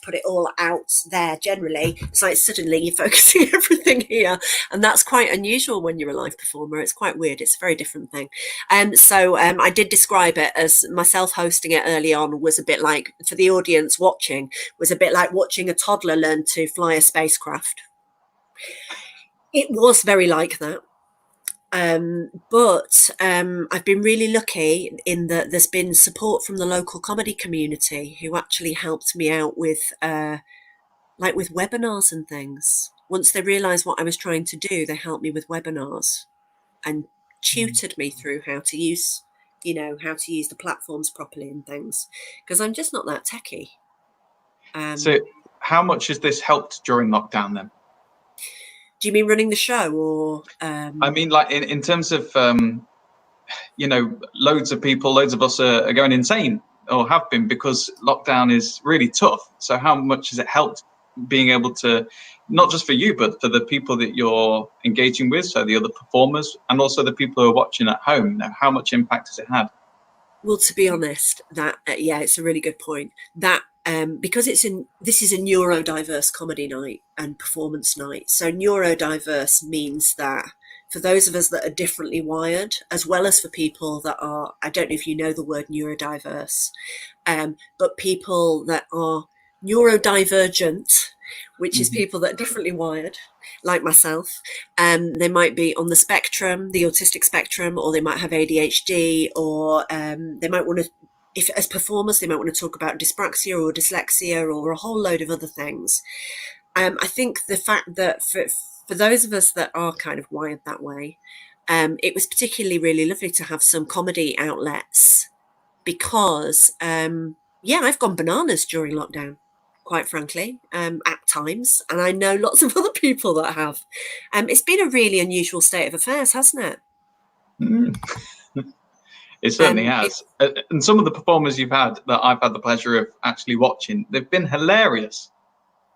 put it all out there generally, it's like suddenly you're focusing everything here, and that's quite unusual when you're a live performer. It's quite weird. It's a very different thing. So I did describe it as myself hosting it early on was a bit like, for the audience watching, was a bit like watching a toddler learn to fly a spacecraft. It was very like that. But I've been really lucky in that there's been support from the local comedy community who actually helped me out with with webinars and things. Once they realised what I was trying to do, they helped me with webinars and tutored me through how to use the platforms properly and things, because I'm just not that techie. So how much has this helped during lockdown then? Do you mean running the show, or? I mean, like in terms of, loads of us are going insane, or have been, because lockdown is really tough. So how much has it helped being able to, not just for you, but for the people that you're engaging with, so the other performers, and also the people who are watching at home? How much impact has it had? Well, to be honest, that it's a really good point. That because this is a neurodiverse comedy night and performance night. So neurodiverse means that for those of us that are differently wired, as well as for people that are, I don't know if you know the word neurodiverse, but people that are neurodivergent, which is people that are differently wired, like myself. They might be on the spectrum, the autistic spectrum, or they might have ADHD, or they might want to, if as performers, they might want to talk about dyspraxia or dyslexia or a whole load of other things. I think the fact that for those of us that are kind of wired that way, it was particularly really lovely to have some comedy outlets, because I've gone bananas during lockdown, quite frankly, at times, and I know lots of other people that have. It's been a really unusual state of affairs, hasn't it? It certainly has. And some of the performers you've had that I've had the pleasure of actually watching, they've been hilarious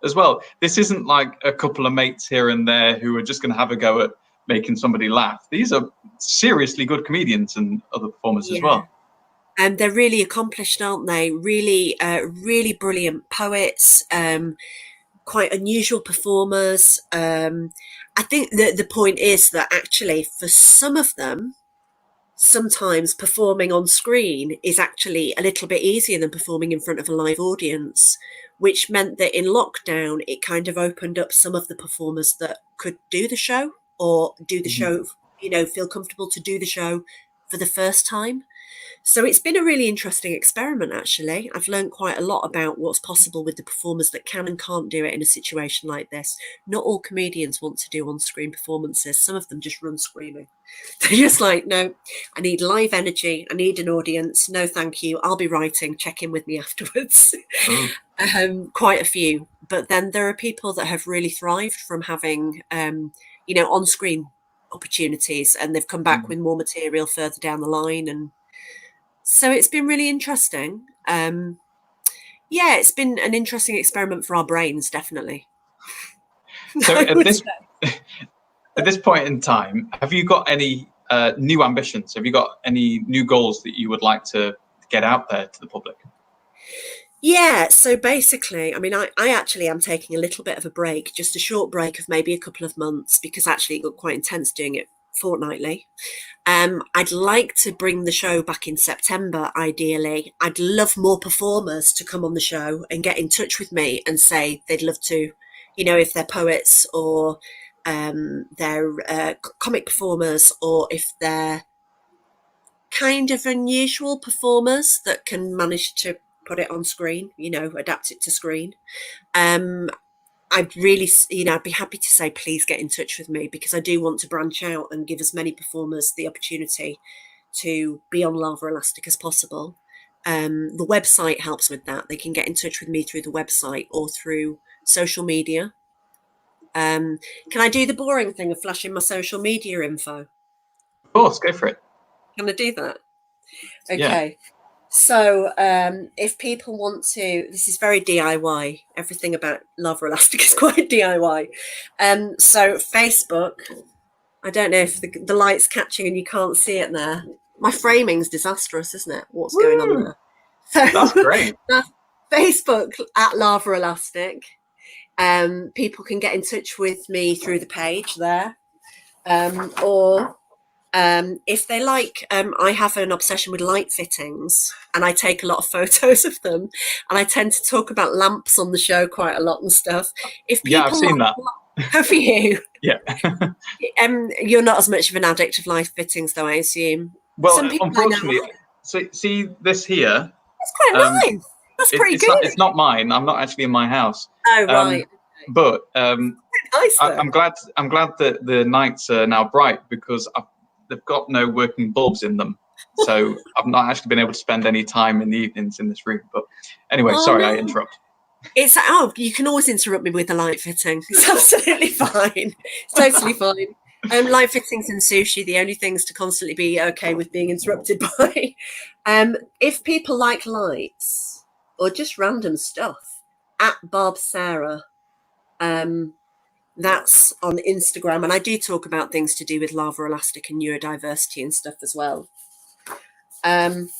as well. This isn't like a couple of mates here and there who are just going to have a go at making somebody laugh. These are seriously good comedians and other performers as well. And they're really accomplished, aren't they? Really, really brilliant poets, quite unusual performers. I think that the point is that actually for some of them, sometimes performing on screen is actually a little bit easier than performing in front of a live audience, which meant that in lockdown, it kind of opened up some of the performers that could do the show, or do the show, feel comfortable to do the show for the first time. So it's been a really interesting experiment, actually. I've learned quite a lot about what's possible with the performers that can and can't do it in a situation like this. Not all comedians want to do on-screen performances. Some of them just run screaming. They're just like, no, I need live energy. I need an audience. No, thank you. I'll be writing. Check in with me afterwards. Quite a few. But then there are people that have really thrived from having, on-screen opportunities, and they've come back with more material further down the line. And so it's been really interesting. It's been an interesting experiment for our brains, definitely. So at this point in time, have you got any new ambitions? Have you got any new goals that you would like to get out there to the public? Yeah, so basically, I mean, I actually am taking a little bit of a break, just a short break of maybe a couple of months, because actually it got quite intense doing it fortnightly. I'd like to bring the show back in September, ideally. I'd love more performers to come on the show and get in touch with me and say they'd love to, if they're poets, or they're comic performers, or if they're kind of unusual performers that can manage to put it on screen, adapt it to screen. I'd really, I'd be happy to say, please get in touch with me, because I do want to branch out and give as many performers the opportunity to be on Lava Elastic as possible. The website helps with that. They can get in touch with me through the website or through social media. Can I do the boring thing of flashing my social media info? Of course, go for it. Can I do that? Okay. So if people want to, this is very DIY. Everything about Lava Elastic is quite DIY. So Facebook, I don't know if the light's catching and you can't see it there. My framing's disastrous, isn't it? What's going on there? So, That's great. Facebook at Lava Elastic. People can get in touch with me through the page there. Or if they like, I have an obsession with light fittings and I take a lot of photos of them, and I tend to talk about lamps on the show quite a lot and stuff. If people I've seen that. Have you? Yeah. You're not as much of an addict of light fittings, though, I assume. Well, Some people unfortunately, so see this here. That's quite nice. That's pretty good. It's not mine. I'm not actually in my house. Oh, right. But nice, I'm glad that the nights are now bright, because they've got no working bulbs in them. So I've not actually been able to spend any time in the evenings in this room. But anyway, sorry, I interrupt. You can always interrupt me with a light fitting. It's absolutely fine. It's totally fine. Light fittings and sushi, the only things to constantly be okay with being interrupted by. If people like lights or just random stuff, at Barb Sarah, that's on Instagram, and I do talk about things to do with Lava Elastic and neurodiversity and stuff as well. And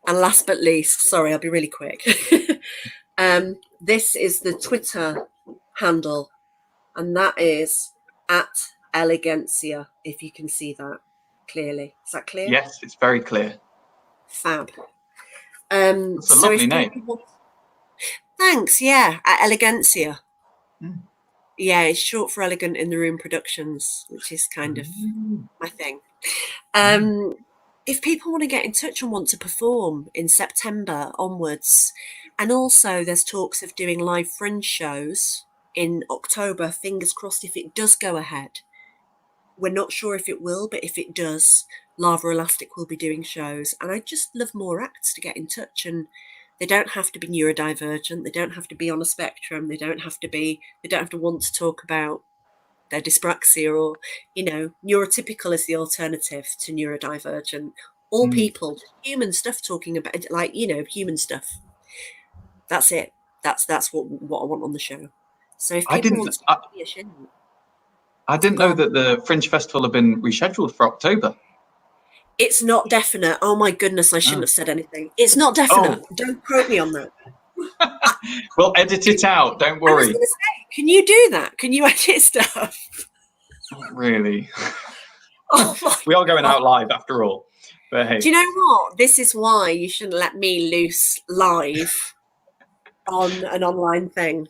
last but least, sorry, I'll be really quick. This is the Twitter handle, and that is at Elegancia, if you can see that clearly. Is that clear? Yes, it's very clear. Fab. It's a lovely name. Thanks, yeah, at Elegancia. Yeah, it's short for Elegant in the Room Productions, which is kind of my thing. If people want to get in touch and want to perform in September onwards, and also there's talks of doing live Fringe shows in October, fingers crossed if it does go ahead. We're not sure if it will, but if it does, Lava Elastic will be doing shows. And I'd just love more acts to get in touch, and they don't have to be neurodivergent. They don't have to be on a spectrum. They don't have to want to talk about their dyspraxia, or, neurotypical is the alternative to neurodivergent. All people, human stuff, talking about, human stuff. That's it. That's what I want on the show. So if people want to be a show, I didn't know that the Fringe Festival had been rescheduled for October. It's not definite. Oh my goodness, I shouldn't have said anything. It's not definite. Don't quote me on that. We'll edit it out. Don't worry. I was gonna say, can you do that? Can you edit stuff? Not really. Oh we are going out live after all. But hey. Do you know what? This is why you shouldn't let me loose live on an online thing,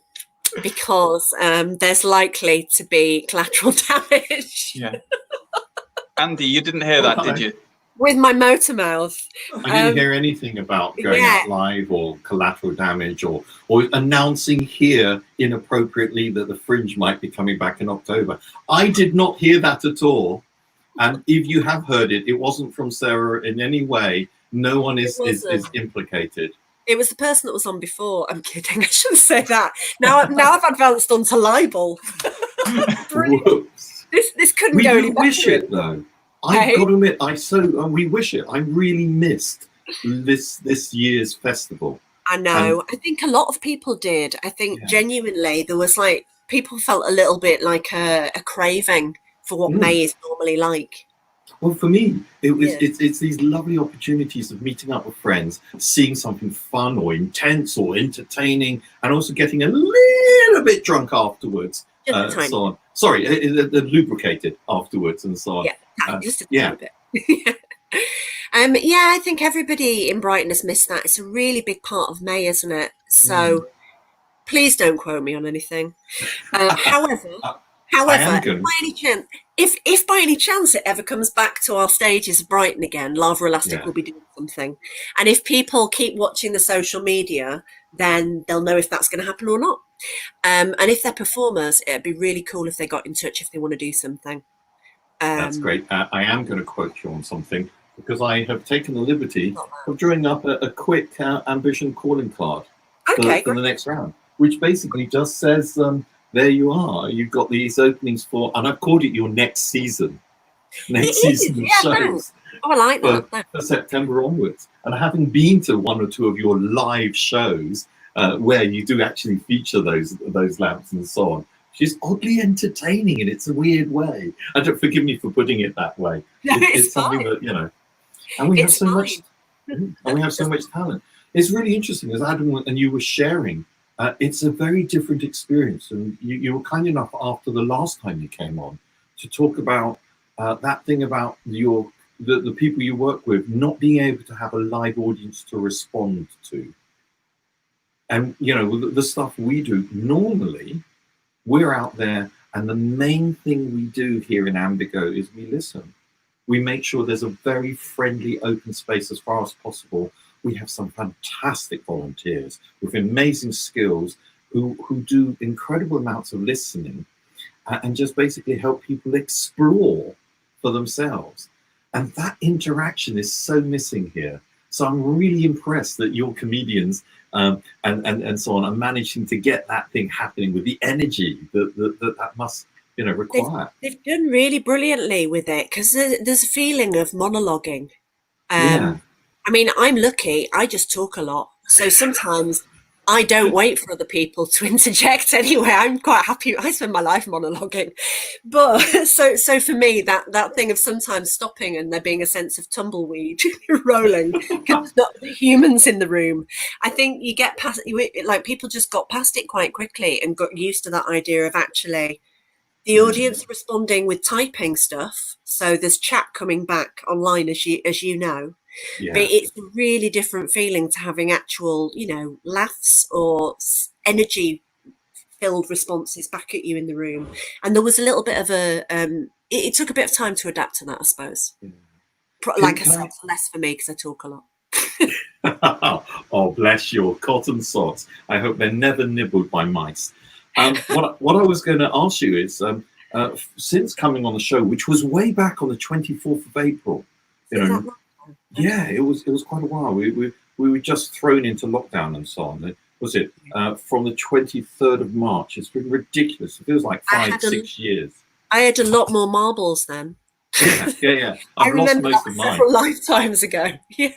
because there's likely to be collateral damage. Yeah. Andy, you didn't hear that, did you? With my motor mouth. I didn't hear anything about going out live or collateral damage or announcing here inappropriately that the Fringe might be coming back in October. I did not hear that at all. And if you have heard it, it wasn't from Sarah in any way. No one is implicated. It was the person that was on before. I'm kidding. I shouldn't say that. Now I've advanced onto libel. This couldn't go any better. We wish it though. I've got to admit, we wish it. I really missed this year's festival. I know. I think a lot of people did. I think genuinely there was people felt a little bit like a craving for what May is normally like. Well, for me, it's these lovely opportunities of meeting up with friends, seeing something fun or intense or entertaining, and also getting a little bit drunk afterwards. So on. Sorry, lubricated afterwards and so on. Yeah, just a little bit. I think everybody in Brighton has missed that. It's a really big part of May, isn't it? So please don't quote me on anything. However, by any chance, if by any chance it ever comes back to our stages of Brighton again, Lava Elastic will be doing something. And if people keep watching the social media, then they'll know if that's going to happen or not. And if they're performers, it'd be really cool if they got in touch if they want to do something. That's great. I am going to quote you on something, because I have taken the liberty of drawing up a quick ambition calling card for the next round, which basically just says, there you are. You've got these openings for, and I've called it your next season. Next season of shows. Oh, I like for, that. for September onwards. And having been to one or two of your live shows where you do actually feature those lamps and so on, she's oddly entertaining in it's a weird way. And don't forgive me for putting it that way. No, It's something fine. that, you know, and we have It's so fine. much, and we have so much talent. It's really interesting, as Adam and you were sharing. It's a very different experience, and you were kind enough after the last time you came on to talk about that thing about the people you work with not being able to have a live audience to respond to. And you know, the stuff we do normally, we're out there, and the main thing we do here in Ambigo is we listen. We make sure there's a very friendly, open space as far as possible. We have some fantastic volunteers with amazing skills who do incredible amounts of listening and just basically help people explore for themselves. And that interaction is so missing here. So I'm really impressed that your comedians and so on are managing to get that thing happening with the energy that must, you know, require. They've done really brilliantly with it, because there's a feeling of monologuing. Yeah. I mean, I'm lucky. I just talk a lot. So sometimes I don't wait for other people to interject anyway. I'm quite happy. I spend my life monologuing. But so for me, that thing of sometimes stopping and there being a sense of tumbleweed rolling, because there's not humans in the room. I think you get past, like, people just got past it quite quickly and got used to that idea of actually the audience responding with typing stuff. So there's chat coming back online, as you know. Yeah. But it's a really different feeling to having actual, you know, laughs or energy-filled responses back at you in the room. And there was a little bit of a, it took a bit of time to adapt to that, I suppose. Like I said, less for me because I talk a lot. Oh, bless your cotton socks. I hope they're never nibbled by mice. What I was going to ask you is, since coming on the show, which was way back on the 24th of April, you know, yeah, it was quite a while. We were just thrown into lockdown and so on. Was it from the 23rd of March? It's been ridiculous. It feels like 6 years. I had a lot more marbles then. Yeah. I've lost most of mine. Several lifetimes ago. Yeah.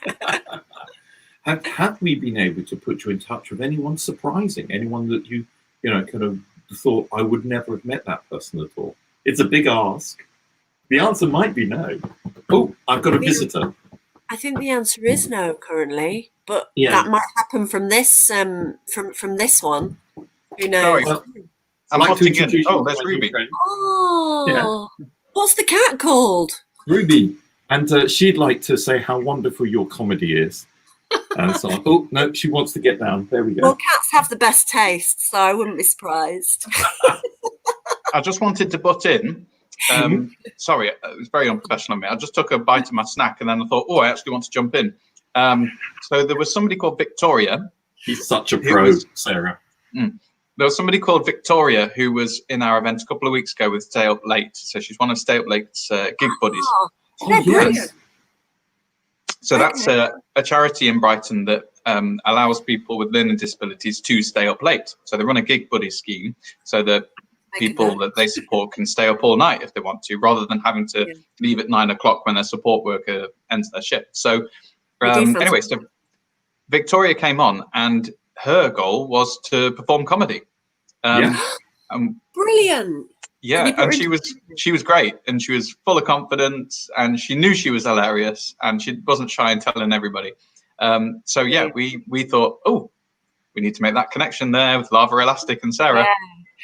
Have we been able to put you in touch with anyone surprising? Anyone that you know, kind of thought, I would never have met that person at all? It's a big ask. The answer might be no. Oh, I've got a visitor. I think the answer is no currently, but that might happen from this from this one. Who knows? Sorry, I'm like to introduce you. Oh, there's Ruby. Oh, yeah. What's the cat called? Ruby, and she'd like to say how wonderful your comedy is. And so on. Oh no, she wants to get down. There we go. Well, cats have the best taste, so I wouldn't be surprised. I just wanted to butt in. Sorry, it was very unprofessional of me. I just took a bite of my snack and then I thought, oh, I actually want to jump in. So there was somebody called Victoria. He's such a pro, Sarah. There was somebody called Victoria who was in our event a couple of weeks ago with Stay Up Late. So she's one of Stay Up Late's gig buddies. Oh, yes. So that's a charity in Brighton that allows people with learning disabilities to stay up late. So they run a gig buddy scheme so that people that they support can stay up all night if they want to, rather than having to leave at 9 o'clock when their support worker ends their shift. So anyway, so Victoria came on and her goal was to perform comedy. Brilliant. Yeah, and she was great, and she was full of confidence, and she knew she was hilarious, and she wasn't shy in telling everybody. So yeah, we thought, oh, we need to make that connection there with Lava Elastic and Sarah. Yeah.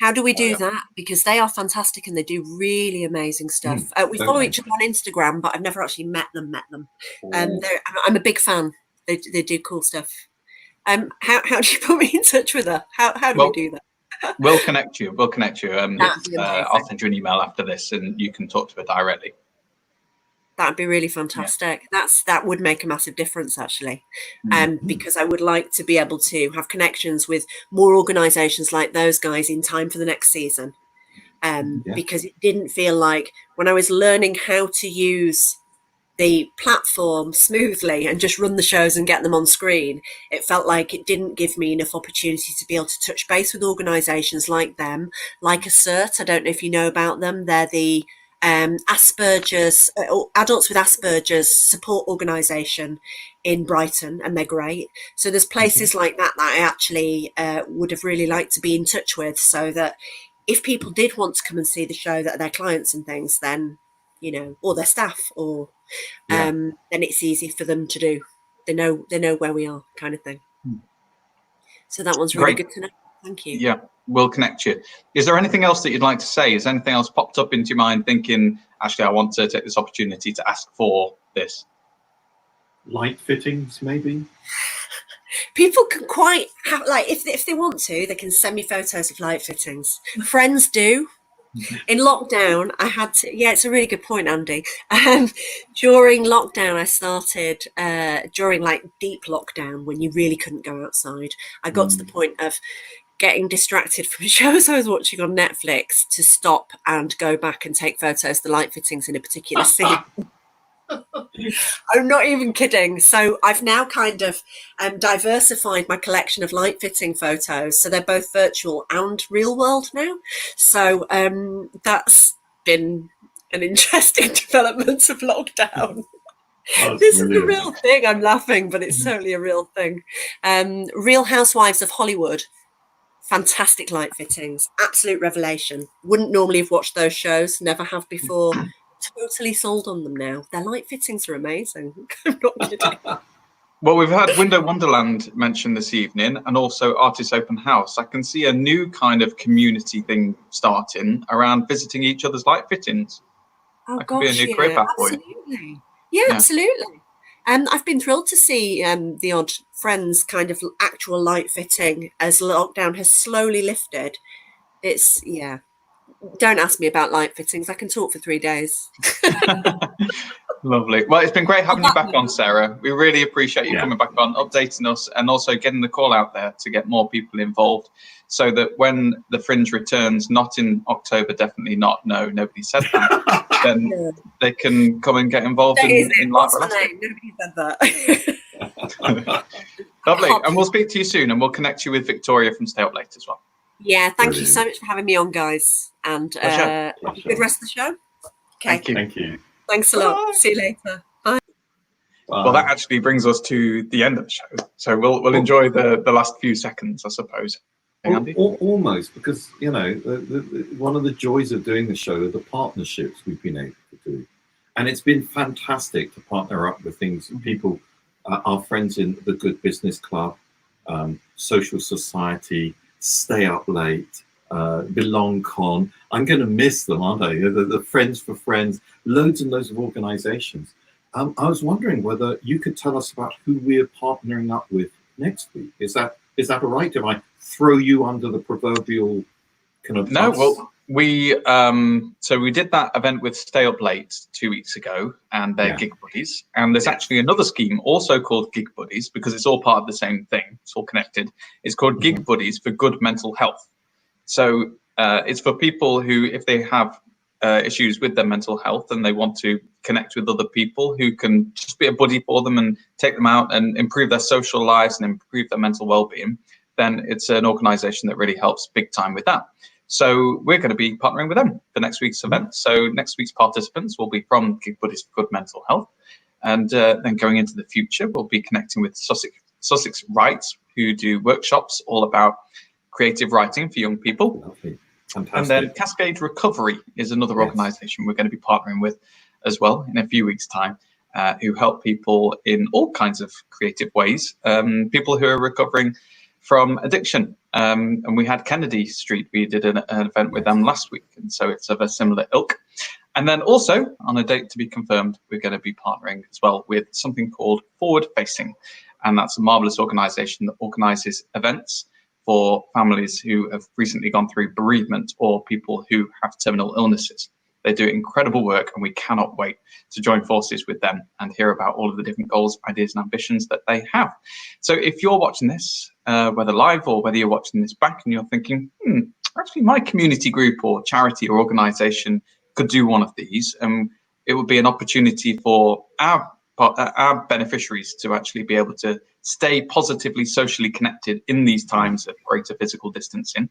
How do we do that? Because they are fantastic and they do really amazing stuff. We follow each other on Instagram, but I've never actually met them. I'm a big fan. They do cool stuff. How do you put me in touch with her? How do we do that? We'll connect you. I'll send you an email after this, and you can talk to her directly. That'd be really fantastic. Yeah. That would make a massive difference, actually, because I would like to be able to have connections with more organisations like those guys in time for the next season. Because it didn't feel like when I was learning how to use the platform smoothly and just run the shows and get them on screen, it felt like it didn't give me enough opportunity to be able to touch base with organisations like them, like ASSERT. I don't know if you know about them. They're the Asperger's, or adults with Asperger's support organisation in Brighton, and they're great. So there's places like that I actually would have really liked to be in touch with, so that if people did want to come and see the show, that are their clients and things, then, you know, or their staff, or then it's easy for them to do. They know where we are, kind of thing. So that one's really good to know. Thank you. Yeah, we'll connect you. Is there anything else that you'd like to say? Has anything else popped up into your mind thinking, actually, I want to take this opportunity to ask for this? Light fittings, maybe? People can quite have, like, if they want to, they can send me photos of light fittings. Friends do. In lockdown, I had to, it's a really good point, Andy. During lockdown, I started, during like deep lockdown, when you really couldn't go outside, I got to the point of getting distracted from shows I was watching on Netflix to stop and go back and take photos of the light fittings in a particular scene. I'm not even kidding. So I've now kind of diversified my collection of light fitting photos, so they're both virtual and real world now. So that's been an interesting development of lockdown. This is a real thing. I'm laughing, but it's certainly a real thing. Real Housewives of Hollywood, fantastic light fittings, absolute revelation. Wouldn't normally have watched those shows, never have before. Totally sold on them now. Their light fittings are amazing. I'm not kidding. Well, we've had Window Wonderland mentioned this evening, and also Artists Open House. I can see a new kind of community thing starting around visiting each other's light fittings. Oh, that could be a new career path for you. Absolutely. Yeah, absolutely. I've been thrilled to see the odd friends kind of actual light fitting as lockdown has slowly lifted. It's, don't ask me about light fittings. I can talk for 3 days. Lovely. Well, it's been great having you back on, Sarah. We really appreciate you coming back on, updating us, and also getting the call out there to get more people involved, so that when the Fringe returns, not in October, definitely not, no, nobody said that, then they can come and get involved in live. What's the name? Nobody said that. Lovely. And we'll speak to you soon, and we'll connect you with Victoria from Stay Up Late as well. Yeah, thank you so much for having me on, guys, and have a good rest of the show. Okay. Thank you. Thanks a lot. See you later. Bye. Well, that actually brings us to the end of the show, so we'll enjoy the last few seconds, I suppose. Almost, because, you know, one of the joys of doing the show are the partnerships we've been able to do, and it's been fantastic to partner up with things. People, our friends in the Good Business Club, Social Society, Stay Up Late, Belong Con. I'm going to miss them, aren't I? The Friends for Friends, loads and loads of organizations. I was wondering whether you could tell us about who we're partnering up with next week. Is that all right? Did I throw you under the proverbial kind of bus? No, well, we did that event with Stay Up Late 2 weeks ago, and they're Gig Buddies. And there's actually another scheme also called Gig Buddies, because it's all part of the same thing. It's all connected. It's called Gig Buddies for Good Mental Health. So it's for people who, if they have issues with their mental health and they want to connect with other people who can just be a buddy for them and take them out and improve their social lives and improve their mental well-being, then it's an organization that really helps big time with that. So we're going to be partnering with them for next week's event. So next week's participants will be from Gig Buddies for Good Mental Health. And then going into the future, we'll be connecting with Sussex Writes, who do workshops all about creative writing for young people. Lovely. And then Cascade Recovery is another organisation we're going to be partnering with as well in a few weeks' time, who help people in all kinds of creative ways, people who are recovering from addiction. And we had Kennedy Street, we did an event with them last week, and so it's of a similar ilk. And then also, on a date to be confirmed, we're going to be partnering as well with something called Forward Facing, and that's a marvellous organisation that organises events for families who have recently gone through bereavement or people who have terminal illnesses. They do incredible work, and we cannot wait to join forces with them and hear about all of the different goals, ideas and ambitions that they have. So if you're watching this, whether live or whether you're watching this back and you're thinking, actually my community group or charity or organisation could do one of these, it would be an opportunity for our beneficiaries to actually be able to stay positively socially connected in these times of greater physical distancing,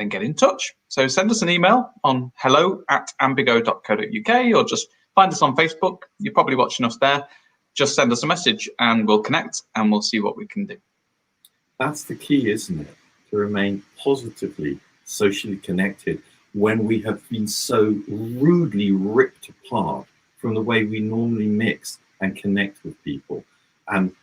then get in touch. So send us an email on hello@ambigo.co.uk, or just find us on Facebook. You're probably watching us there. Just send us a message and we'll connect and we'll see what we can do. That's the key, isn't it? To remain positively socially connected when we have been so rudely ripped apart from the way we normally mix and connect with people. And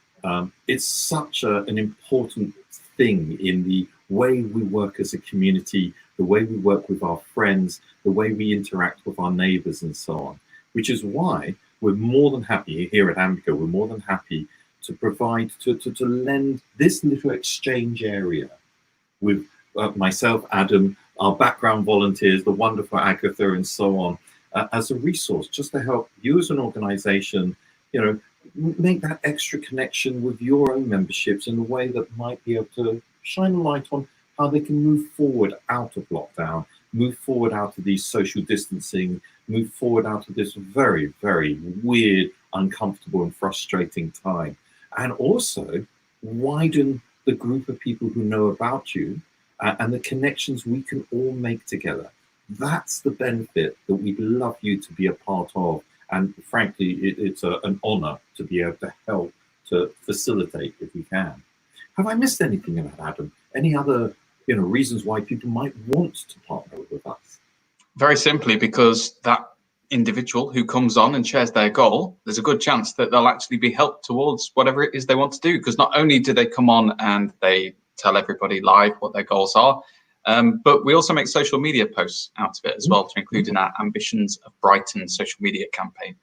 it's such an important thing in the way we work as a community, the way we work with our friends, the way we interact with our neighbors and so on, which is why we're more than happy here at Ambigo, we're more than happy to provide, to lend this little exchange area with myself, Adam, our background volunteers, the wonderful Agatha and so on, as a resource just to help you as an organization, you know, make that extra connection with your own memberships in a way that might be able to shine a light on how they can move forward out of lockdown, move forward out of these social distancing, move forward out of this very, very weird, uncomfortable and frustrating time. And also widen the group of people who know about you and the connections we can all make together. That's the benefit that we'd love you to be a part of. And frankly, it's an honor to be able to help to facilitate if we can. Have I missed anything in that, Adam? Any other reasons why people might want to partner with us? Very simply, because that individual who comes on and shares their goal, there's a good chance that they'll actually be helped towards whatever it is they want to do. Because not only do they come on and they tell everybody live what their goals are, but we also make social media posts out of it as well, to include in our Ambitions of Brighton social media campaign.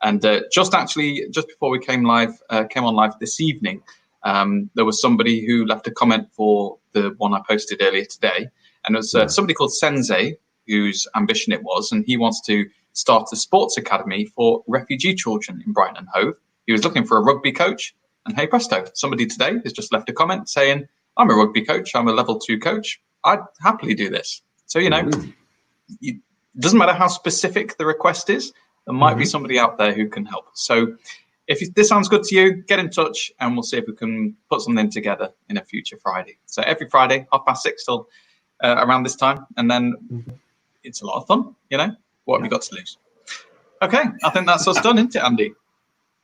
And just before we came on live this evening, there was somebody who left a comment for the one I posted earlier today, and it was somebody called Sensei, whose ambition it was, and he wants to start a sports academy for refugee children in Brighton and Hove. He was looking for a rugby coach, and hey presto, somebody today has just left a comment saying, I'm a rugby coach, I'm a level 2 coach, I'd happily do this. So, it doesn't matter how specific the request is, there might be somebody out there who can help. So if this sounds good to you, get in touch and we'll see if we can put something together in a future Friday. So every Friday, 6:30 till around this time. And then it's a lot of fun, what have you got to lose? Okay, I think that's us done, isn't it, Andy?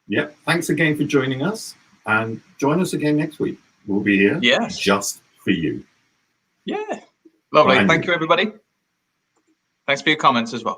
Yep, thanks again for joining us, and join us again next week. We'll be here just for you. Yeah, lovely. Thank you, everybody. Thanks for your comments as well.